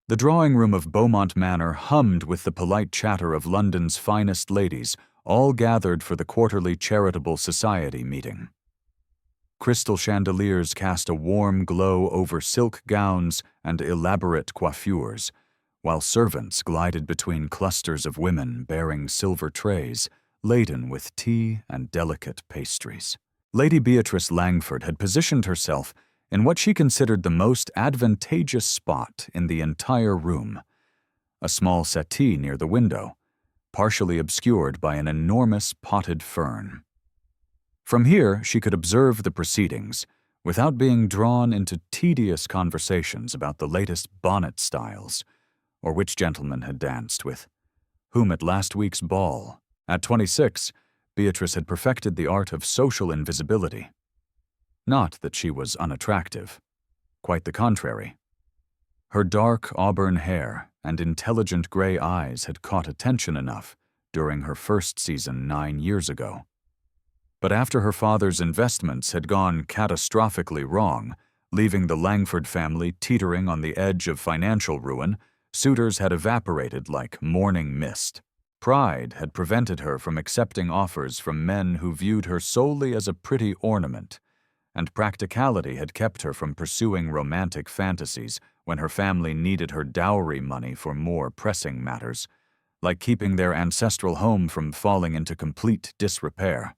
The drawing room of Beaumont Manor hummed with the polite chatter of London's finest ladies, all gathered for the quarterly charitable society meeting. Crystal chandeliers cast a warm glow over silk gowns and elaborate coiffures, while servants glided between clusters of women bearing silver trays laden with tea and delicate pastries. Lady Beatrice Langford had positioned herself in what she considered the most advantageous spot in the entire room, a small settee near the window, partially obscured by an enormous potted fern. From here, she could observe the proceedings without being drawn into tedious conversations about the latest bonnet styles, or which gentleman had danced with whom at last week's ball. At 26, Beatrice had perfected the art of social invisibility. Not that she was unattractive. Quite the contrary. Her dark auburn hair and intelligent gray eyes had caught attention enough during her first season 9 years ago. But after her father's investments had gone catastrophically wrong, leaving the Langford family teetering on the edge of financial ruin, suitors had evaporated like morning mist. Pride had prevented her from accepting offers from men who viewed her solely as a pretty ornament, and practicality had kept her from pursuing romantic fantasies when her family needed her dowry money for more pressing matters, like keeping their ancestral home from falling into complete disrepair.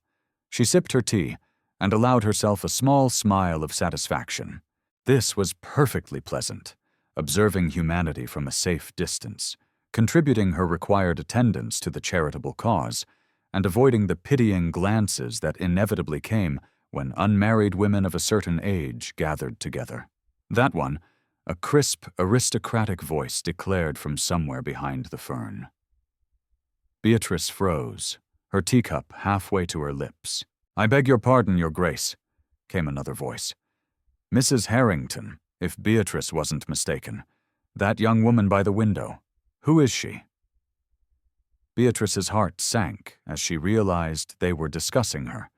She sipped her tea and allowed herself a small smile of satisfaction. This was perfectly pleasant, observing humanity from a safe distance, contributing her required attendance to the charitable cause, and avoiding the pitying glances that inevitably came when unmarried women of a certain age gathered together. That one, a crisp, aristocratic voice declared from somewhere behind the fern. Beatrice froze, her teacup halfway to her lips. "I beg your pardon, Your Grace," came another voice. "Mrs. Harrington, if Beatrice wasn't mistaken. That young woman by the window. Who is she?" Beatrice's heart sank as she realized they were discussing her.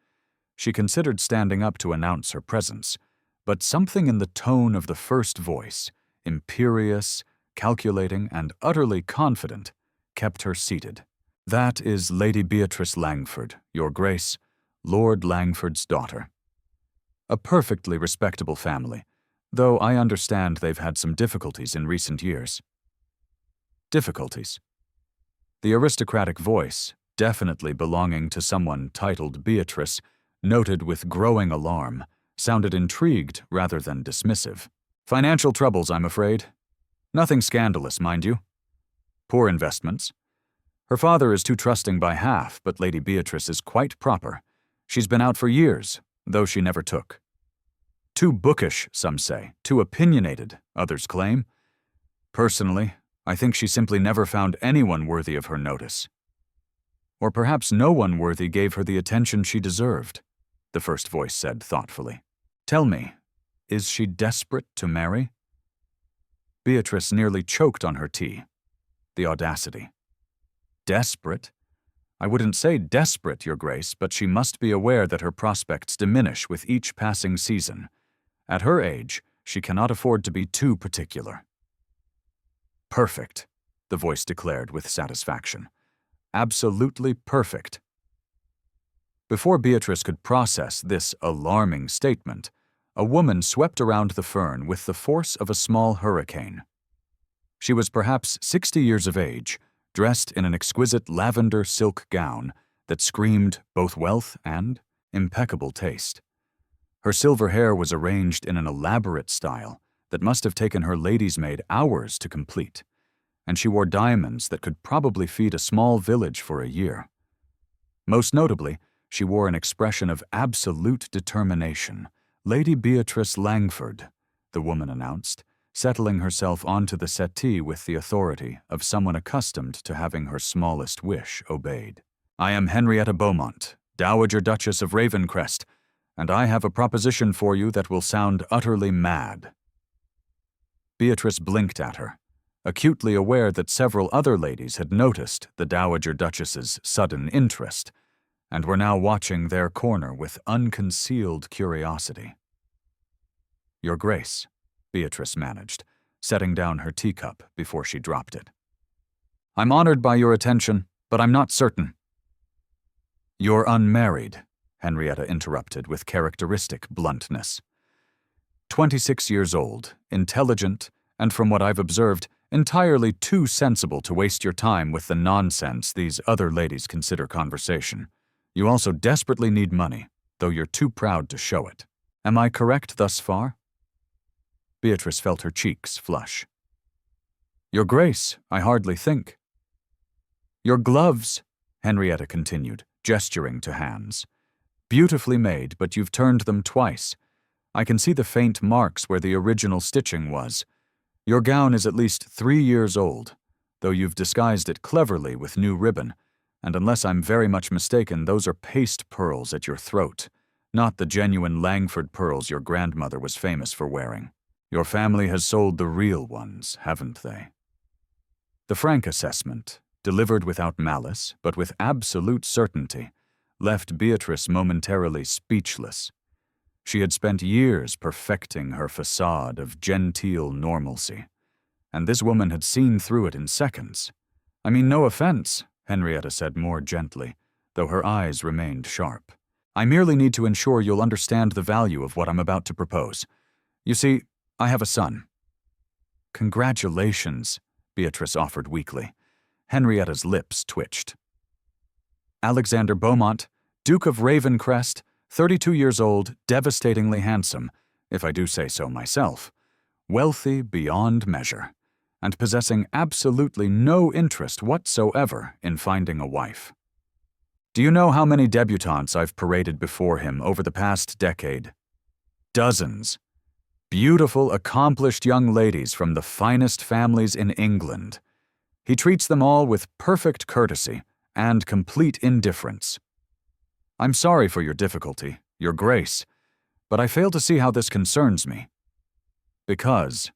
She considered standing up to announce her presence, but something in the tone of the first voice, imperious, calculating, and utterly confident, kept her seated. "That is Lady Beatrice Langford, Your Grace, Lord Langford's daughter. A perfectly respectable family, though I understand they've had some difficulties in recent years." Difficulties? The aristocratic voice, definitely belonging to someone titled Beatrice, noted with growing alarm, sounded intrigued rather than dismissive. "Financial troubles, I'm afraid. Nothing scandalous, mind you. Poor investments. Her father is too trusting by half, but Lady Beatrice is quite proper. She's been out for years, though she never took. Too bookish, some say. Too opinionated, others claim. Personally, I think she simply never found anyone worthy of her notice. Or perhaps no one worthy gave her the attention she deserved," the first voice said thoughtfully. "Tell me, is she desperate to marry?" Beatrice nearly choked on her tea. The audacity. Desperate? I wouldn't say desperate, Your Grace, but she must be aware that her prospects diminish with each passing season. At her age, she cannot afford to be too particular. "Perfect," the voice declared with satisfaction. "Absolutely perfect." Before Beatrice could process this alarming statement, a woman swept around the fern with the force of a small hurricane. She was perhaps 60 years of age, dressed in an exquisite lavender silk gown that screamed both wealth and impeccable taste. Her silver hair was arranged in an elaborate style that must have taken her lady's maid hours to complete, and she wore diamonds that could probably feed a small village for a year. Most notably, she wore an expression of absolute determination. "Lady Beatrice Langford," the woman announced, settling herself onto the settee with the authority of someone accustomed to having her smallest wish obeyed. "I am Henrietta Beaumont, Dowager Duchess of Ravencrest, and I have a proposition for you that will sound utterly mad." Beatrice blinked at her, acutely aware that several other ladies had noticed the Dowager Duchess's sudden interest and were now watching their corner with unconcealed curiosity. "Your Grace," Beatrice managed, setting down her teacup before she dropped it. "I'm honored by your attention, but I'm not certain." "You're unmarried," Henrietta interrupted with characteristic bluntness. 26 years old, intelligent, and from what I've observed, entirely too sensible to waste your time with the nonsense these other ladies consider conversation. You also desperately need money, though you're too proud to show it. Am I correct thus far?" Beatrice felt her cheeks flush. "Your Grace, I hardly think." "Your gloves," Henrietta continued, gesturing to hands. "Beautifully made, but you've turned them twice. I can see the faint marks where the original stitching was. Your gown is at least 3 years old, though you've disguised it cleverly with new ribbon, and unless I'm very much mistaken, those are paste pearls at your throat, not the genuine Langford pearls your grandmother was famous for wearing. Your family has sold the real ones, haven't they?" The frank assessment, delivered without malice, but with absolute certainty, left Beatrice momentarily speechless. She had spent years perfecting her facade of genteel normalcy, and this woman had seen through it in seconds. "I mean, no offense," Henrietta said more gently, though her eyes remained sharp. "I merely need to ensure you'll understand the value of what I'm about to propose. You see, I have a son." "Congratulations," Beatrice offered weakly. Henrietta's lips twitched. "Alexander Beaumont, Duke of Ravencrest, 32 years old, devastatingly handsome, if I do say so myself, wealthy beyond measure, and possessing absolutely no interest whatsoever in finding a wife. Do you know how many debutantes I've paraded before him over the past decade? Dozens. Beautiful, accomplished young ladies from the finest families in England. He treats them all with perfect courtesy and complete indifference. I'm sorry for your difficulty, Your Grace, but I fail to see how this concerns me. Because,"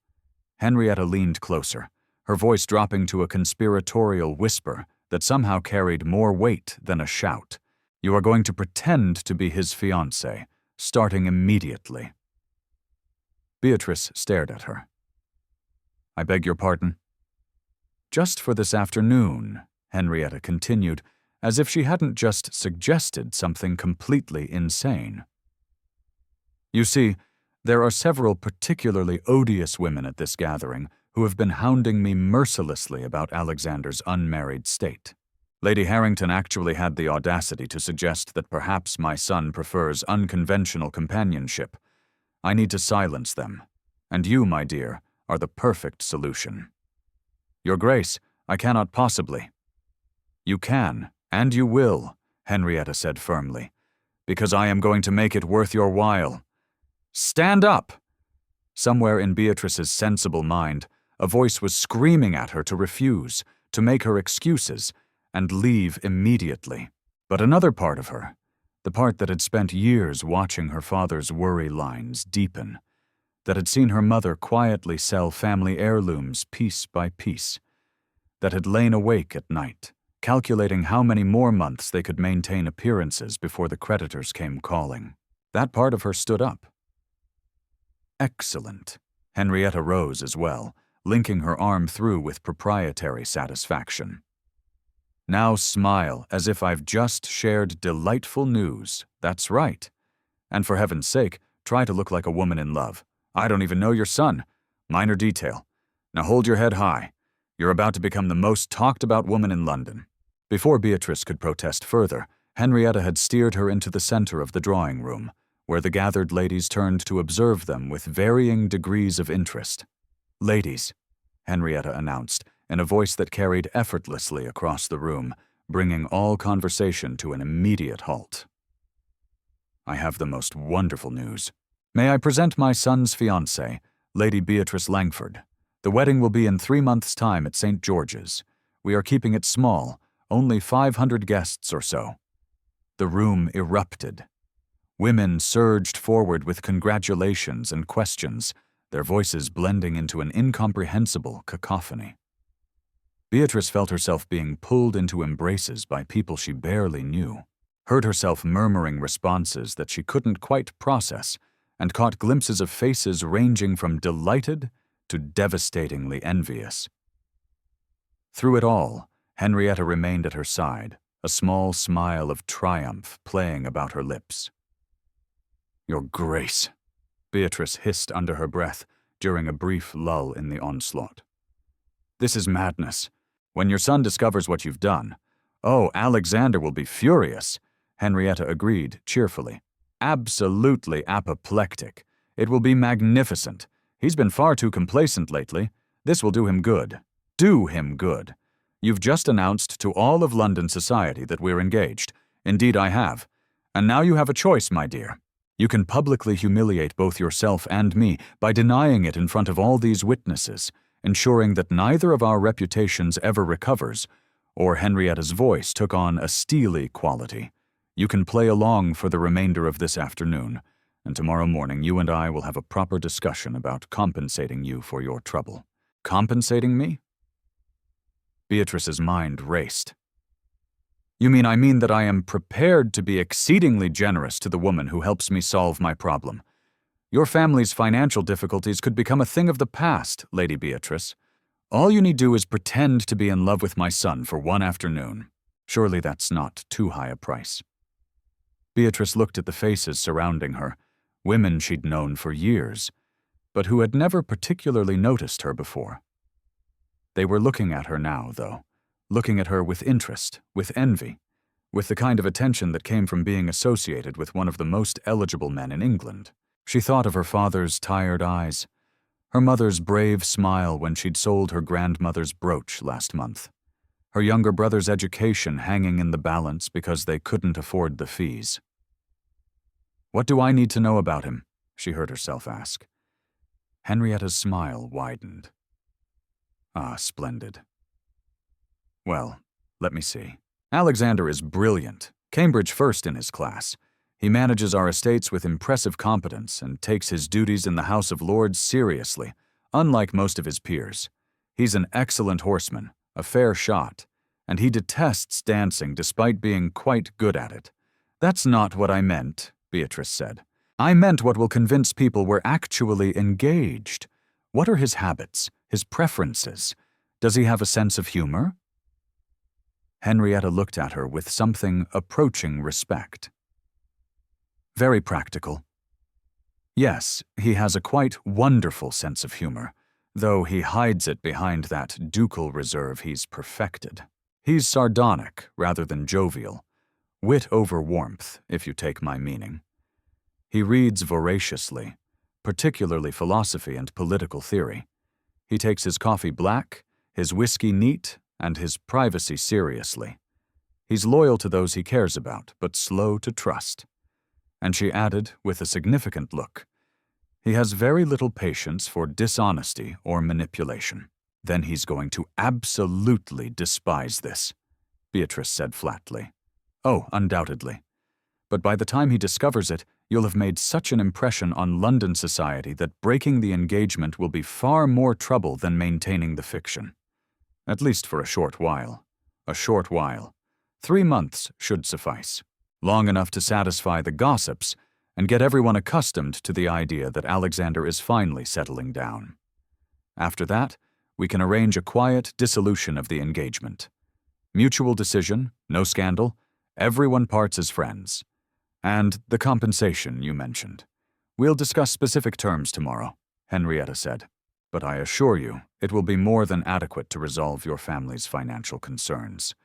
Henrietta leaned closer, her voice dropping to a conspiratorial whisper that somehow carried more weight than a shout, "you are going to pretend to be his fiancée, starting immediately." Beatrice stared at her. "I beg your pardon?" "Just for this afternoon," Henrietta continued, as if she hadn't just suggested something completely insane. "You see, there are several particularly odious women at this gathering who have been hounding me mercilessly about Alexander's unmarried state. Lady Harrington actually had the audacity to suggest that perhaps my son prefers unconventional companionship. I need to silence them, and you, my dear, are the perfect solution." "Your Grace, I cannot possibly." "You can, and you will," Henrietta said firmly, "because I am going to make it worth your while. Stand up!" Somewhere in Beatrice's sensible mind, a voice was screaming at her to refuse, to make her excuses, and leave immediately. But another part of her, the part that had spent years watching her father's worry lines deepen, that had seen her mother quietly sell family heirlooms piece by piece, that had lain awake at night, calculating how many more months they could maintain appearances before the creditors came calling. That part of her stood up. "Excellent." Henrietta rose as well, linking her arm through with proprietary satisfaction. "Now smile as if I've just shared delightful news. That's right. And for heaven's sake, try to look like a woman in love. I don't even know your son. Minor detail. Now hold your head high. You're about to become the most talked-about woman in London." Before Beatrice could protest further, Henrietta had steered her into the center of the drawing room, where the gathered ladies turned to observe them with varying degrees of interest. "Ladies," Henrietta announced, in a voice that carried effortlessly across the room, bringing all conversation to an immediate halt. "I have the most wonderful news. May I present my son's fiancée, Lady Beatrice Langford. The wedding will be in 3 months' time at St. George's. We are keeping it small, only 500 guests or so." The room erupted. Women surged forward with congratulations and questions, their voices blending into an incomprehensible cacophony. Beatrice felt herself being pulled into embraces by people she barely knew, heard herself murmuring responses that she couldn't quite process, and caught glimpses of faces ranging from delighted to devastatingly envious. Through it all, Henrietta remained at her side, a small smile of triumph playing about her lips. "Your Grace," Beatrice hissed under her breath during a brief lull in the onslaught. "This is madness. When your son discovers what you've done—" "Oh, Alexander will be furious," Henrietta agreed cheerfully. "Absolutely apoplectic. It will be magnificent. He's been far too complacent lately. This will do him good. Do him good. You've just announced to all of London society that we're engaged. Indeed I have. And now you have a choice, my dear. You can publicly humiliate both yourself and me by denying it in front of all these witnesses, ensuring that neither of our reputations ever recovers," or Henrietta's voice took on a steely quality. "You can play along for the remainder of this afternoon, and tomorrow morning you and I will have a proper discussion about compensating you for your trouble." "Compensating me?" Beatrice's mind raced. "You mean I mean that I am prepared to be exceedingly generous to the woman who helps me solve my problem. Your family's financial difficulties could become a thing of the past, Lady Beatrice. All you need do is pretend to be in love with my son for one afternoon. Surely that's not too high a price." Beatrice looked at the faces surrounding her, women she'd known for years, but who had never particularly noticed her before. They were looking at her now, though, looking at her with interest, with envy, with the kind of attention that came from being associated with one of the most eligible men in England. She thought of her father's tired eyes, her mother's brave smile when she'd sold her grandmother's brooch last month, her younger brother's education hanging in the balance because they couldn't afford the fees. "What do I need to know about him?" she heard herself ask. Henrietta's smile widened. "Ah, splendid. Well, let me see. Alexander is brilliant, Cambridge first in his class. He manages our estates with impressive competence and takes his duties in the House of Lords seriously, unlike most of his peers. He's an excellent horseman, a fair shot, and he detests dancing despite being quite good at it." "That's not what I meant," Beatrice said. "I meant what will convince people we're actually engaged. What are his habits, his preferences? Does he have a sense of humor?" Henrietta looked at her with something approaching respect. "Very practical. Yes, he has a quite wonderful sense of humor, though he hides it behind that ducal reserve he's perfected. He's sardonic rather than jovial, wit over warmth, if you take my meaning. He reads voraciously, particularly philosophy and political theory. He takes his coffee black, his whiskey neat, and his privacy seriously. He's loyal to those he cares about, but slow to trust." And she added, with a significant look, "He has very little patience for dishonesty or manipulation." "Then he's going to absolutely despise this," Beatrice said flatly. "Oh, undoubtedly. But by the time he discovers it, you'll have made such an impression on London society that breaking the engagement will be far more trouble than maintaining the fiction. At least for a short while. A short while. 3 months should suffice. Long enough to satisfy the gossips and get everyone accustomed to the idea that Alexander is finally settling down. After that, we can arrange a quiet dissolution of the engagement. Mutual decision, no scandal, everyone parts as friends. And the compensation you mentioned. We'll discuss specific terms tomorrow," Henrietta said. "But I assure you, it will be more than adequate to resolve your family's financial concerns.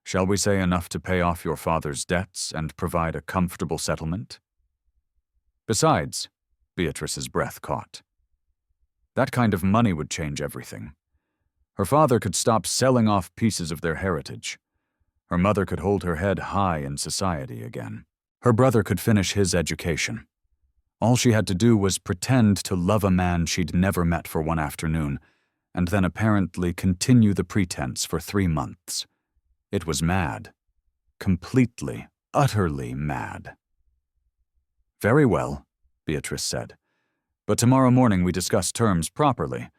Shall we say enough to pay off your father's debts and provide a comfortable settlement?" "Besides," Beatrice's breath caught, "that kind of money would change everything. Her father could stop selling off pieces of their heritage. Her mother could hold her head high in society again. Her brother could finish his education. All she had to do was pretend to love a man she'd never met for one afternoon, and then apparently continue the pretense for 3 months. It was mad. Completely, utterly mad." "Very well," Beatrice said. "But tomorrow morning we discuss terms properly,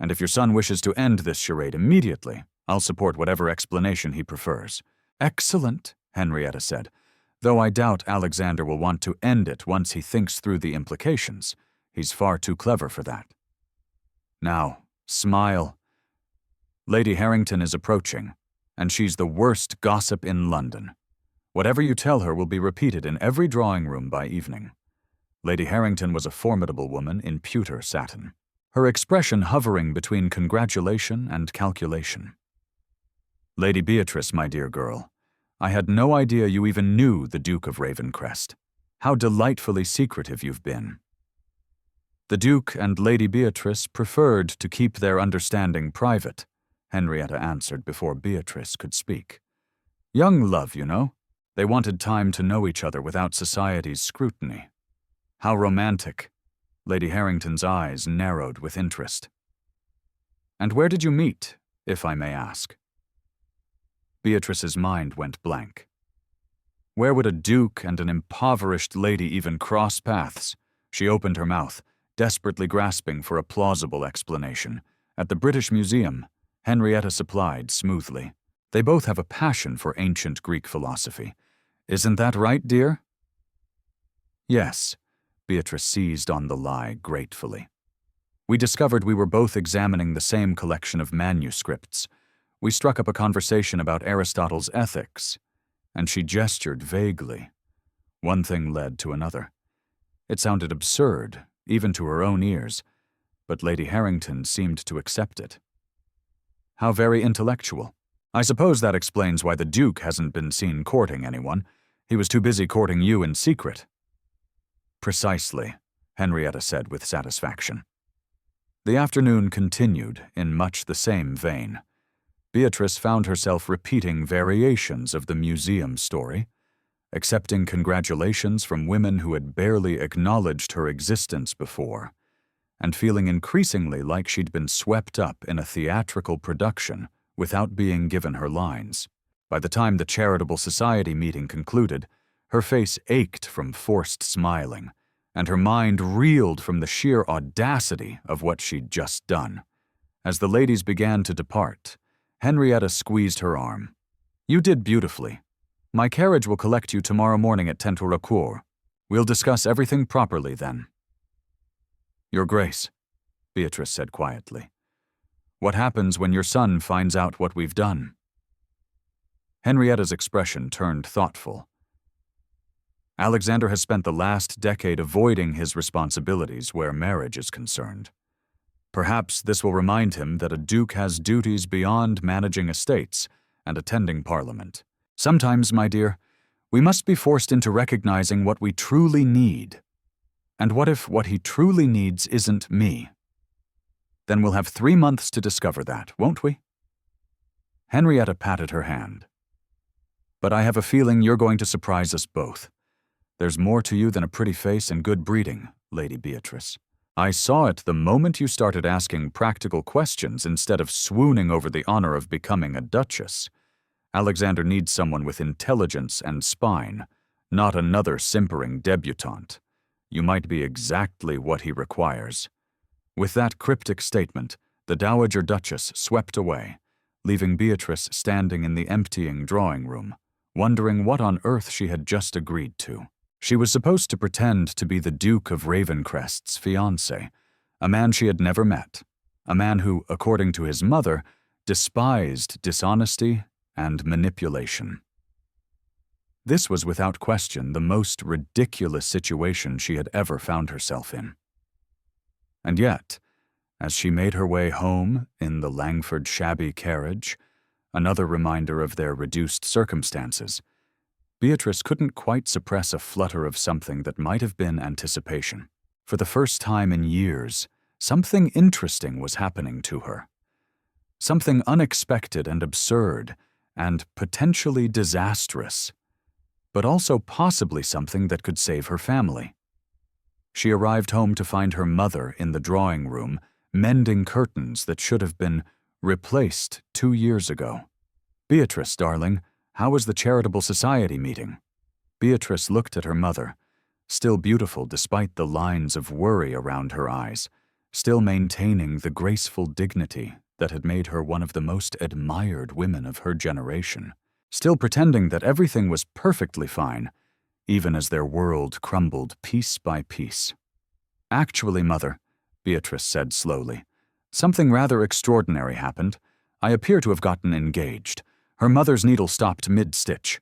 and if your son wishes to end this charade immediately, I'll support whatever explanation he prefers." "Excellent," Henrietta said, "though I doubt Alexander will want to end it once he thinks through the implications. He's far too clever for that." Now, smile. Lady Harrington is approaching, and she's the worst gossip in London. Whatever you tell her will be repeated in every drawing room by evening. Lady Harrington was a formidable woman in pewter satin, her expression hovering between congratulation and calculation. Lady Beatrice, my dear girl, I had no idea you even knew the Duke of Ravencrest. How delightfully secretive you've been. The Duke and Lady Beatrice preferred to keep their understanding private, Henrietta answered before Beatrice could speak. Young love, you know. They wanted time to know each other without society's scrutiny. How romantic. Lady Harrington's eyes narrowed with interest. And where did you meet, if I may ask? Beatrice's mind went blank. Where would a duke and an impoverished lady even cross paths? She opened her mouth, desperately grasping for a plausible explanation. At the British Museum, Henrietta supplied smoothly. They both have a passion for ancient Greek philosophy. Isn't that right, dear? Yes, Beatrice seized on the lie gratefully. We discovered we were both examining the same collection of manuscripts. We struck up a conversation about Aristotle's ethics, and she gestured vaguely. One thing led to another. It sounded absurd, even to her own ears, but Lady Harrington seemed to accept it. How very intellectual. I suppose that explains why the Duke hasn't been seen courting anyone. He was too busy courting you in secret. Precisely, Henrietta said with satisfaction. The afternoon continued in much the same vein. Beatrice found herself repeating variations of the museum story, accepting congratulations from women who had barely acknowledged her existence before, and feeling increasingly like she'd been swept up in a theatrical production without being given her lines. By the time the charitable society meeting concluded, her face ached from forced smiling, and her mind reeled from the sheer audacity of what she'd just done. As the ladies began to depart, Henrietta squeezed her arm. You did beautifully. My carriage will collect you tomorrow morning at Tentour-Recourt. We'll discuss everything properly then. Your Grace, Beatrice said quietly. What happens when your son finds out what we've done? Henrietta's expression turned thoughtful. Alexander has spent the last decade avoiding his responsibilities where marriage is concerned. Perhaps this will remind him that a duke has duties beyond managing estates and attending Parliament. Sometimes, my dear, we must be forced into recognizing what we truly need. And what if what he truly needs isn't me? Then we'll have 3 months to discover that, won't we? Henrietta patted her hand. But I have a feeling you're going to surprise us both. There's more to you than a pretty face and good breeding, Lady Beatrice. I saw it the moment you started asking practical questions instead of swooning over the honor of becoming a duchess. Alexander needs someone with intelligence and spine, not another simpering debutante. You might be exactly what he requires. With that cryptic statement, the Dowager Duchess swept away, leaving Beatrice standing in the emptying drawing room, wondering what on earth she had just agreed to. She was supposed to pretend to be the Duke of Ravencrest's fiancé, a man she had never met, a man who, according to his mother, despised dishonesty and manipulation. This was without question the most ridiculous situation she had ever found herself in. And yet, as she made her way home in the Langford shabby carriage, another reminder of their reduced circumstances, Beatrice couldn't quite suppress a flutter of something that might have been anticipation. For the first time in years, something interesting was happening to her. Something unexpected and absurd, and potentially disastrous, but also possibly something that could save her family. She arrived home to find her mother in the drawing room, mending curtains that should have been replaced 2 years ago. Beatrice, darling, how was the charitable society meeting? Beatrice looked at her mother, still beautiful despite the lines of worry around her eyes, still maintaining the graceful dignity that had made her one of the most admired women of her generation, still pretending that everything was perfectly fine, even as their world crumbled piece by piece. Actually, Mother, Beatrice said slowly, Something rather extraordinary happened. I appear to have gotten engaged. Her mother's needle stopped mid-stitch.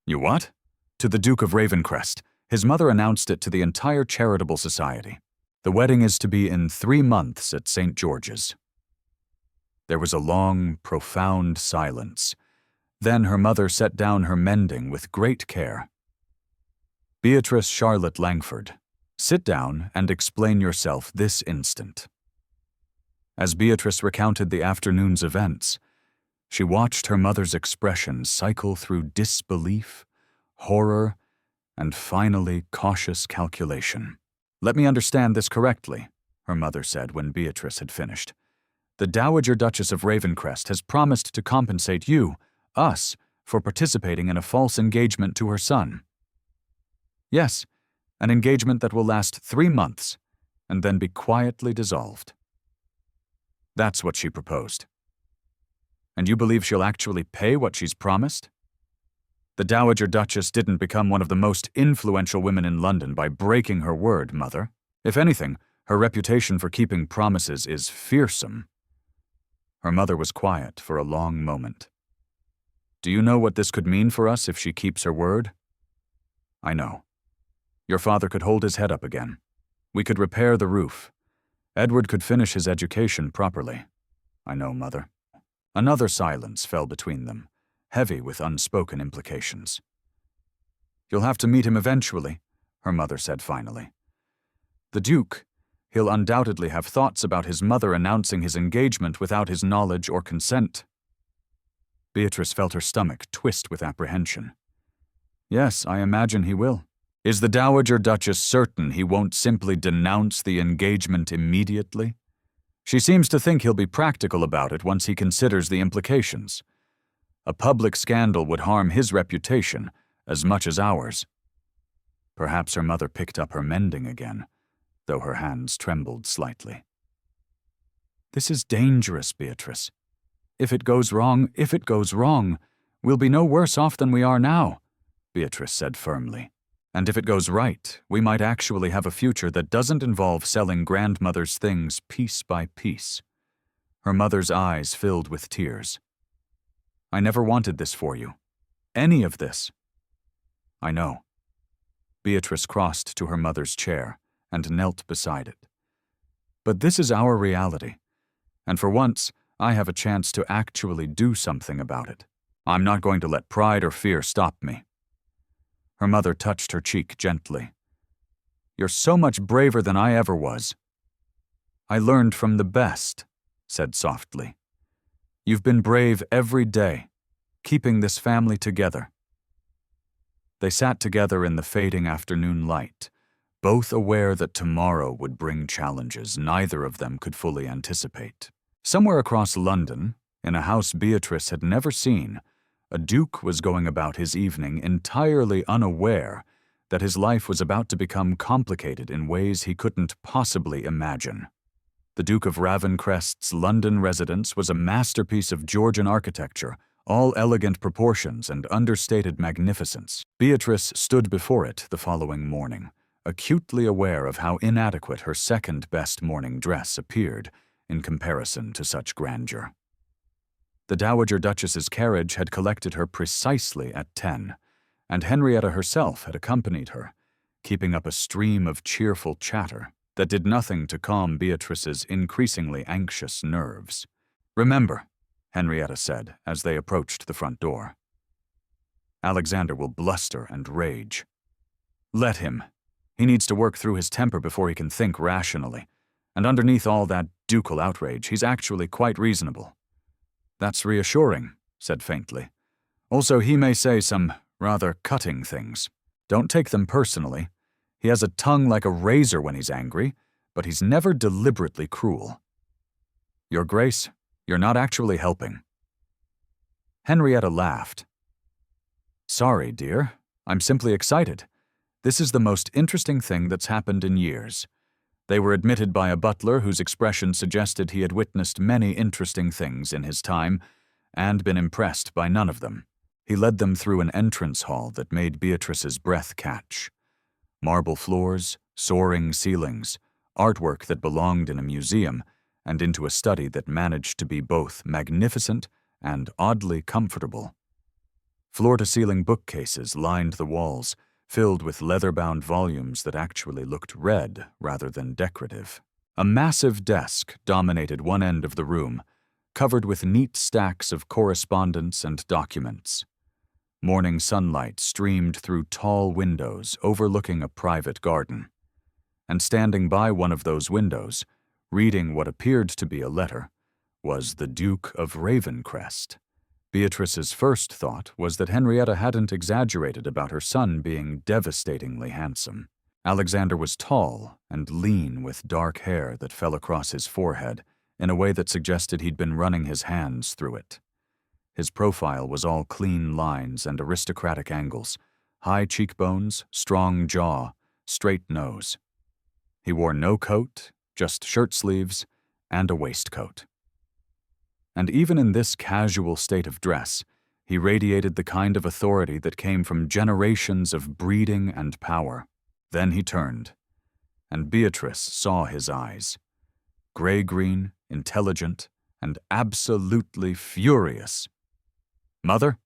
You what? To the Duke of Ravencrest. His mother announced it to the entire charitable society. The wedding is to be in 3 months at St. George's. There was a long, profound silence. Then her mother set down her mending with great care. Beatrice Charlotte Langford, sit down and explain yourself this instant. As Beatrice recounted the afternoon's events, she watched her mother's expression cycle through disbelief, horror, and finally cautious calculation. Let me understand this correctly, her mother said when Beatrice had finished. The Dowager Duchess of Ravencrest has promised to compensate you, us, for participating in a false engagement to her son. Yes, an engagement that will last 3 months, and then be quietly dissolved. That's what she proposed. And you believe she'll actually pay what she's promised? The Dowager Duchess didn't become one of the most influential women in London by breaking her word, Mother. If anything, her reputation for keeping promises is fearsome. Her mother was quiet for a long moment. Do you know what this could mean for us if she keeps her word? I know. Your father could hold his head up again. We could repair the roof. Edward could finish his education properly. I know, Mother. Another silence fell between them, heavy with unspoken implications. You'll have to meet him eventually, her mother said finally. The Duke, he'll undoubtedly have thoughts about his mother announcing his engagement without his knowledge or consent. Beatrice felt her stomach twist with apprehension. Yes, I imagine he will. Is the Dowager Duchess certain he won't simply denounce the engagement immediately? She seems to think he'll be practical about it once he considers the implications. A public scandal would harm his reputation as much as ours. Perhaps her mother picked up her mending again, though her hands trembled slightly. This is dangerous, Beatrice. If it goes wrong, we'll be no worse off than we are now, Beatrice said firmly. And if it goes right, we might actually have a future that doesn't involve selling grandmother's things piece by piece. Her mother's eyes filled with tears. I never wanted this for you. Any of this. I know. Beatrice crossed to her mother's chair and knelt beside it. But this is our reality, and for once, I have a chance to actually do something about it. I'm not going to let pride or fear stop me. Her mother touched her cheek gently. You're so much braver than I ever was. I learned from the best, said softly. You've been brave every day, keeping this family together. They sat together in the fading afternoon light, both aware that tomorrow would bring challenges neither of them could fully anticipate. Somewhere across London, in a house Beatrice had never seen, a duke was going about his evening entirely unaware that his life was about to become complicated in ways he couldn't possibly imagine. The Duke of Ravencrest's London residence was a masterpiece of Georgian architecture, all elegant proportions and understated magnificence. Beatrice stood before it the following morning, acutely aware of how inadequate her second-best morning dress appeared in comparison to such grandeur. The Dowager Duchess's carriage had collected her precisely at 10, and Henrietta herself had accompanied her, keeping up a stream of cheerful chatter that did nothing to calm Beatrice's increasingly anxious nerves. Remember, Henrietta said as they approached the front door. Alexander will bluster and rage. Let him. He needs to work through his temper before he can think rationally, and underneath all that ducal outrage, he's actually quite reasonable. That's reassuring, said faintly. Also, he may say some rather cutting things. Don't take them personally. He has a tongue like a razor when he's angry, but he's never deliberately cruel. Your Grace, you're not actually helping. Henrietta laughed. Sorry, dear. I'm simply excited. This is the most interesting thing that's happened in years. They were admitted by a butler whose expression suggested he had witnessed many interesting things in his time and been impressed by none of them. He led them through an entrance hall that made Beatrice's breath catch. Marble floors, soaring ceilings, artwork that belonged in a museum, and into a study that managed to be both magnificent and oddly comfortable. Floor-to-ceiling bookcases lined the walls, filled with leather-bound volumes that actually looked read rather than decorative. A massive desk dominated one end of the room, covered with neat stacks of correspondence and documents. Morning sunlight streamed through tall windows overlooking a private garden. And standing by one of those windows, reading what appeared to be a letter, was the Duke of Ravencrest. Beatrice's first thought was that Henrietta hadn't exaggerated about her son being devastatingly handsome. Alexander was tall and lean with dark hair that fell across his forehead in a way that suggested he'd been running his hands through it. His profile was all clean lines and aristocratic angles, high cheekbones, strong jaw, straight nose. He wore no coat, just shirt sleeves and a waistcoat. And even in this casual state of dress, he radiated the kind of authority that came from generations of breeding and power. Then he turned, and Beatrice saw his eyes. Gray-green, intelligent, and absolutely furious. "Mother,"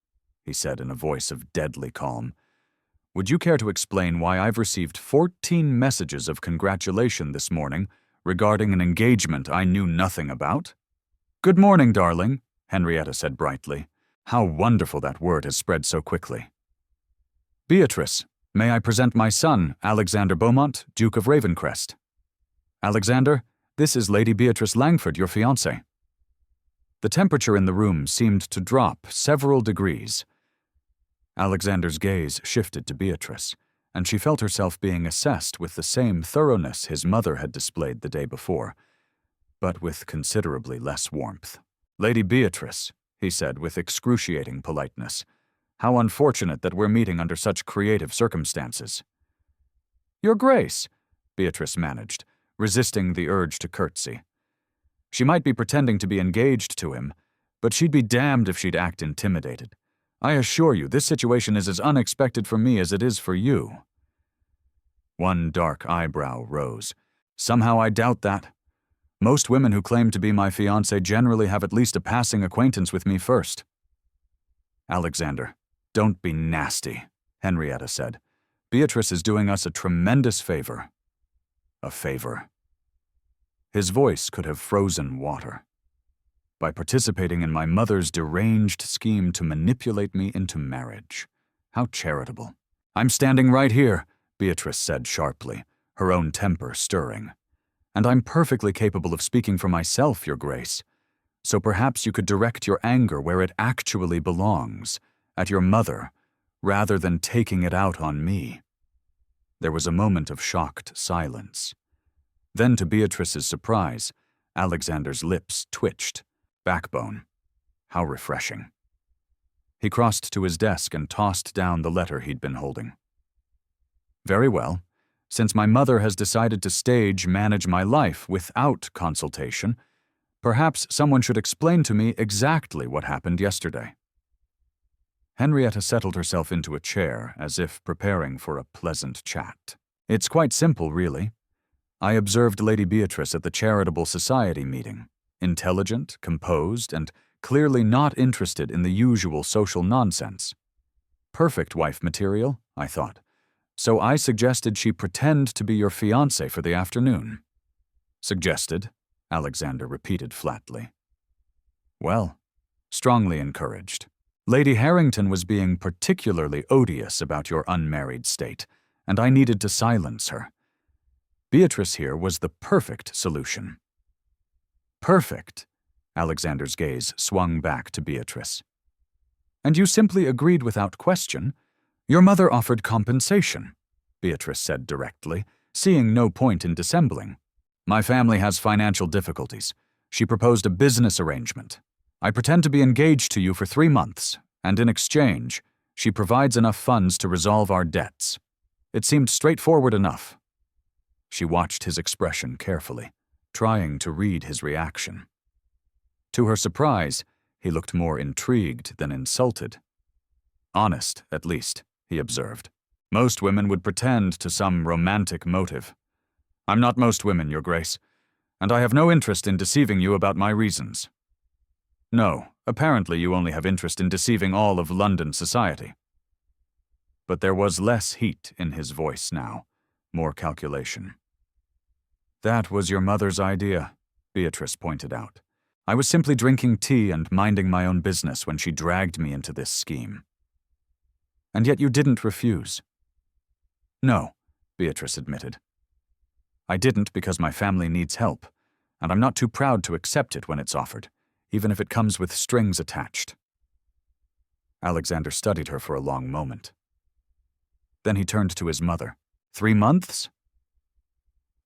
he said in a voice of deadly calm, "would you care to explain why I've received 14 messages of congratulation this morning regarding an engagement I knew nothing about?" "Good morning, darling," Henrietta said brightly. How wonderful that word has spread so quickly. "Beatrice, may I present my son, Alexander Beaumont, Duke of Ravencrest. Alexander, this is Lady Beatrice Langford, your fiancée." The temperature in the room seemed to drop several degrees. Alexander's gaze shifted to Beatrice, and she felt herself being assessed with the same thoroughness his mother had displayed the day before, but with considerably less warmth. "Lady Beatrice," he said with excruciating politeness, "how unfortunate that we're meeting under such creative circumstances." "Your Grace," Beatrice managed, resisting the urge to curtsy. She might be pretending to be engaged to him, but she'd be damned if she'd act intimidated. "I assure you, this situation is as unexpected for me as it is for you." One dark eyebrow rose. "Somehow I doubt that. Most women who claim to be my fiancé generally have at least a passing acquaintance with me first." "Alexander, don't be nasty," Henrietta said. "Beatrice is doing us a tremendous favor." A favor. His voice could have frozen water. "By participating in my mother's deranged scheme to manipulate me into marriage. How charitable." "I'm standing right here," Beatrice said sharply, her own temper stirring. "And I'm perfectly capable of speaking for myself, Your Grace. So perhaps you could direct your anger where it actually belongs, at your mother, rather than taking it out on me." There was a moment of shocked silence. Then, to Beatrice's surprise, Alexander's lips twitched. Backbone. How refreshing. He crossed to his desk and tossed down the letter he'd been holding. "Very well. Since my mother has decided to stage manage my life without consultation, perhaps someone should explain to me exactly what happened yesterday." Henrietta settled herself into a chair as if preparing for a pleasant chat. "It's quite simple, really. I observed Lady Beatrice at the Charitable Society meeting, intelligent, composed, and clearly not interested in the usual social nonsense. Perfect wife material, I thought. So I suggested she pretend to be your fiancé for the afternoon." "Suggested," Alexander repeated flatly. "Well, strongly encouraged. Lady Harrington was being particularly odious about your unmarried state, and I needed to silence her. Beatrice here was the perfect solution." "Perfect," Alexander's gaze swung back to Beatrice. "And you simply agreed without question? Your mother offered compensation," Beatrice said directly, seeing no point in dissembling. "My family has financial difficulties. She proposed a business arrangement. I pretend to be engaged to you for 3 months, and in exchange, she provides enough funds to resolve our debts. It seemed straightforward enough." She watched his expression carefully, trying to read his reaction. To her surprise, he looked more intrigued than insulted. "Honest, at least," he observed. "Most women would pretend to some romantic motive. I'm not most women, Your Grace. And I have no interest in deceiving you about my reasons. No, apparently you only have interest in deceiving all of London society. But there was less heat in his voice now, more calculation. That was your mother's idea, Beatrice pointed out. I was simply drinking tea and minding my own business when she dragged me into this scheme. And yet you didn't refuse. No, Beatrice admitted. I didn't because my family needs help, and I'm not too proud to accept it when it's offered, even if it comes with strings attached. Alexander studied her for a long moment. Then he turned to his mother. 3 months?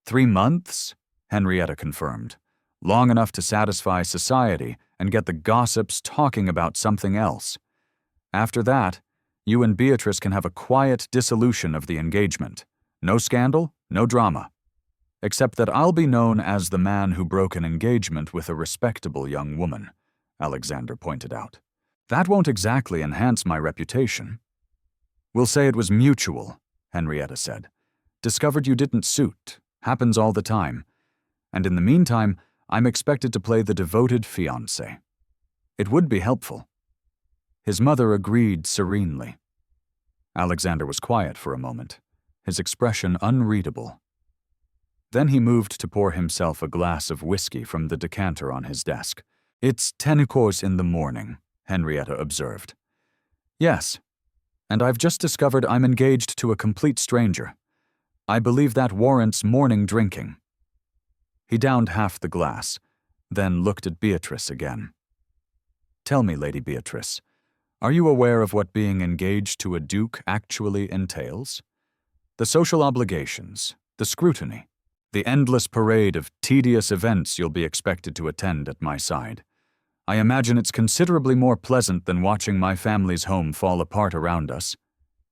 3 months? Henrietta confirmed. Long enough to satisfy society and get the gossips talking about something else. After that, you and Beatrice can have a quiet dissolution of the engagement. No scandal, no drama. Except that I'll be known as the man who broke an engagement with a respectable young woman, Alexander pointed out. That won't exactly enhance my reputation. We'll say it was mutual, Henrietta said. Discovered you didn't suit. Happens all the time. And in the meantime, I'm expected to play the devoted fiancé. It would be helpful. His mother agreed serenely. Alexander was quiet for a moment, his expression unreadable. Then he moved to pour himself a glass of whiskey from the decanter on his desk. It's 10 in the morning, Henrietta observed. Yes, and I've just discovered I'm engaged to a complete stranger. I believe that warrants morning drinking. He downed half the glass, then looked at Beatrice again. Tell me, Lady Beatrice, are you aware of what being engaged to a duke actually entails? The social obligations, the scrutiny, the endless parade of tedious events you'll be expected to attend at my side. I imagine it's considerably more pleasant than watching my family's home fall apart around us,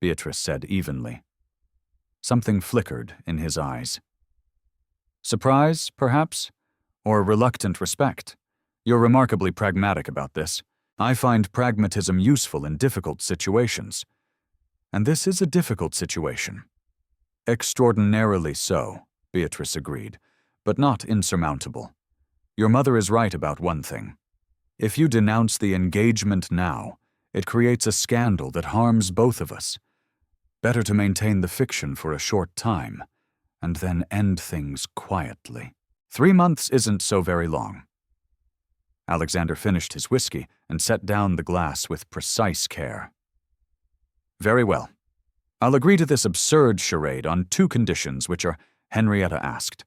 Beatrice said evenly. Something flickered in his eyes. Surprise, perhaps? Or reluctant respect? You're remarkably pragmatic about this. I find pragmatism useful in difficult situations. And this is a difficult situation. Extraordinarily so, Beatrice agreed, but not insurmountable. Your mother is right about one thing. If you denounce the engagement now, it creates a scandal that harms both of us. Better to maintain the fiction for a short time, and then end things quietly. 3 months isn't so very long. Alexander finished his whiskey and set down the glass with precise care. Very well. I'll agree to this absurd charade on 2 conditions which are, Henrietta asked.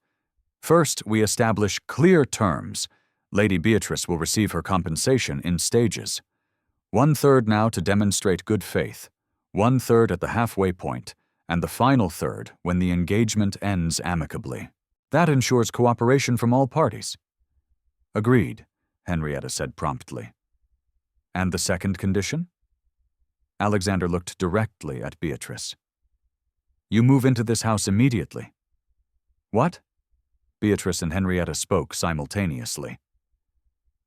First, we establish clear terms. Lady Beatrice will receive her compensation in stages. 1/3 now to demonstrate good faith, 1/3 at the halfway point, and the final third when the engagement ends amicably. That ensures cooperation from all parties. Agreed, Henrietta said promptly. And the second condition? Alexander looked directly at Beatrice. You move into this house immediately. What? Beatrice and Henrietta spoke simultaneously.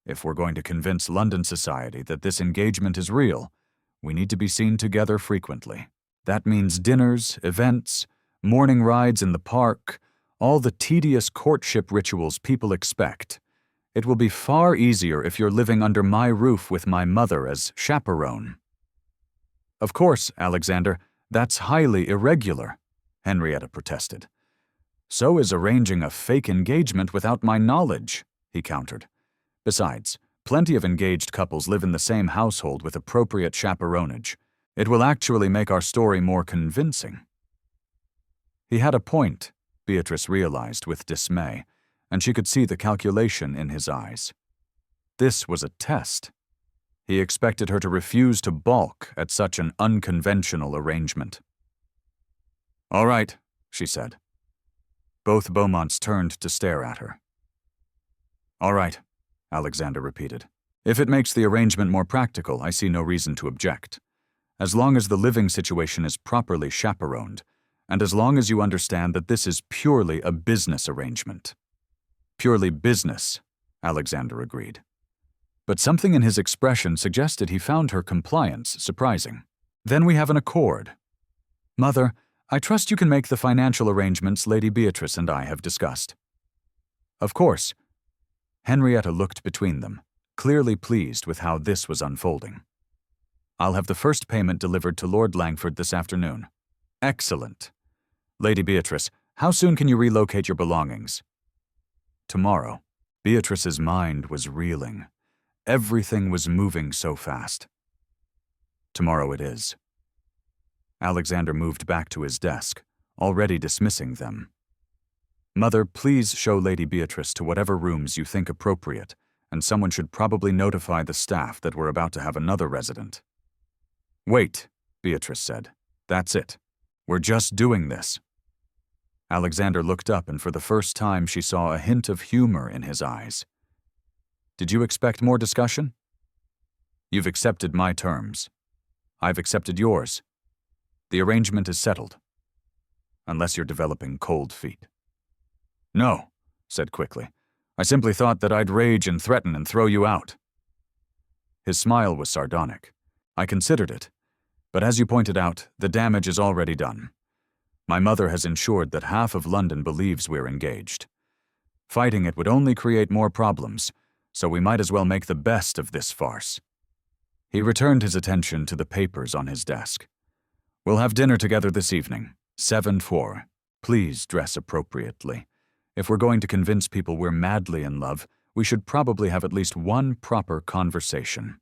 If we're going to convince London society that this engagement is real, we need to be seen together frequently. That means dinners, events, morning rides in the park, all the tedious courtship rituals people expect. It will be far easier if you're living under my roof with my mother as chaperone. Of course, Alexander, that's highly irregular, Henrietta protested. So is arranging a fake engagement without my knowledge, he countered. Besides, plenty of engaged couples live in the same household with appropriate chaperonage. It will actually make our story more convincing. He had a point, Beatrice realized with dismay, and she could see the calculation in his eyes. This was a test. He expected her to refuse to balk at such an unconventional arrangement. All right, she said. Both Beaumonts turned to stare at her. All right, Alexander repeated. If it makes the arrangement more practical, I see no reason to object. As long as the living situation is properly chaperoned, and as long as you understand that this is purely a business arrangement. Purely business, Alexander agreed. But something in his expression suggested he found her compliance surprising. Then we have an accord. Mother, I trust you can make the financial arrangements Lady Beatrice and I have discussed. Of course. Henrietta looked between them, clearly pleased with how this was unfolding. I'll have the first payment delivered to Lord Langford this afternoon. Excellent. Lady Beatrice, how soon can you relocate your belongings? Tomorrow. Beatrice's mind was reeling. Everything was moving so fast. Tomorrow it is. Alexander moved back to his desk, already dismissing them. Mother, please show Lady Beatrice to whatever rooms you think appropriate, and someone should probably notify the staff that we're about to have another resident. Wait, Beatrice said. That's it. We're just doing this. Alexander looked up, and for the first time she saw a hint of humor in his eyes. Did you expect more discussion? You've accepted my terms. I've accepted yours. The arrangement is settled. Unless you're developing cold feet. No, said quickly. I simply thought that I'd rage and threaten and throw you out. His smile was sardonic. I considered it. But as you pointed out, the damage is already done. My mother has ensured that half of London believes we're engaged. Fighting it would only create more problems, so we might as well make the best of this farce. He returned his attention to the papers on his desk. We'll have dinner together this evening, 7-4. Please dress appropriately. If we're going to convince people we're madly in love, we should probably have at least one proper conversation.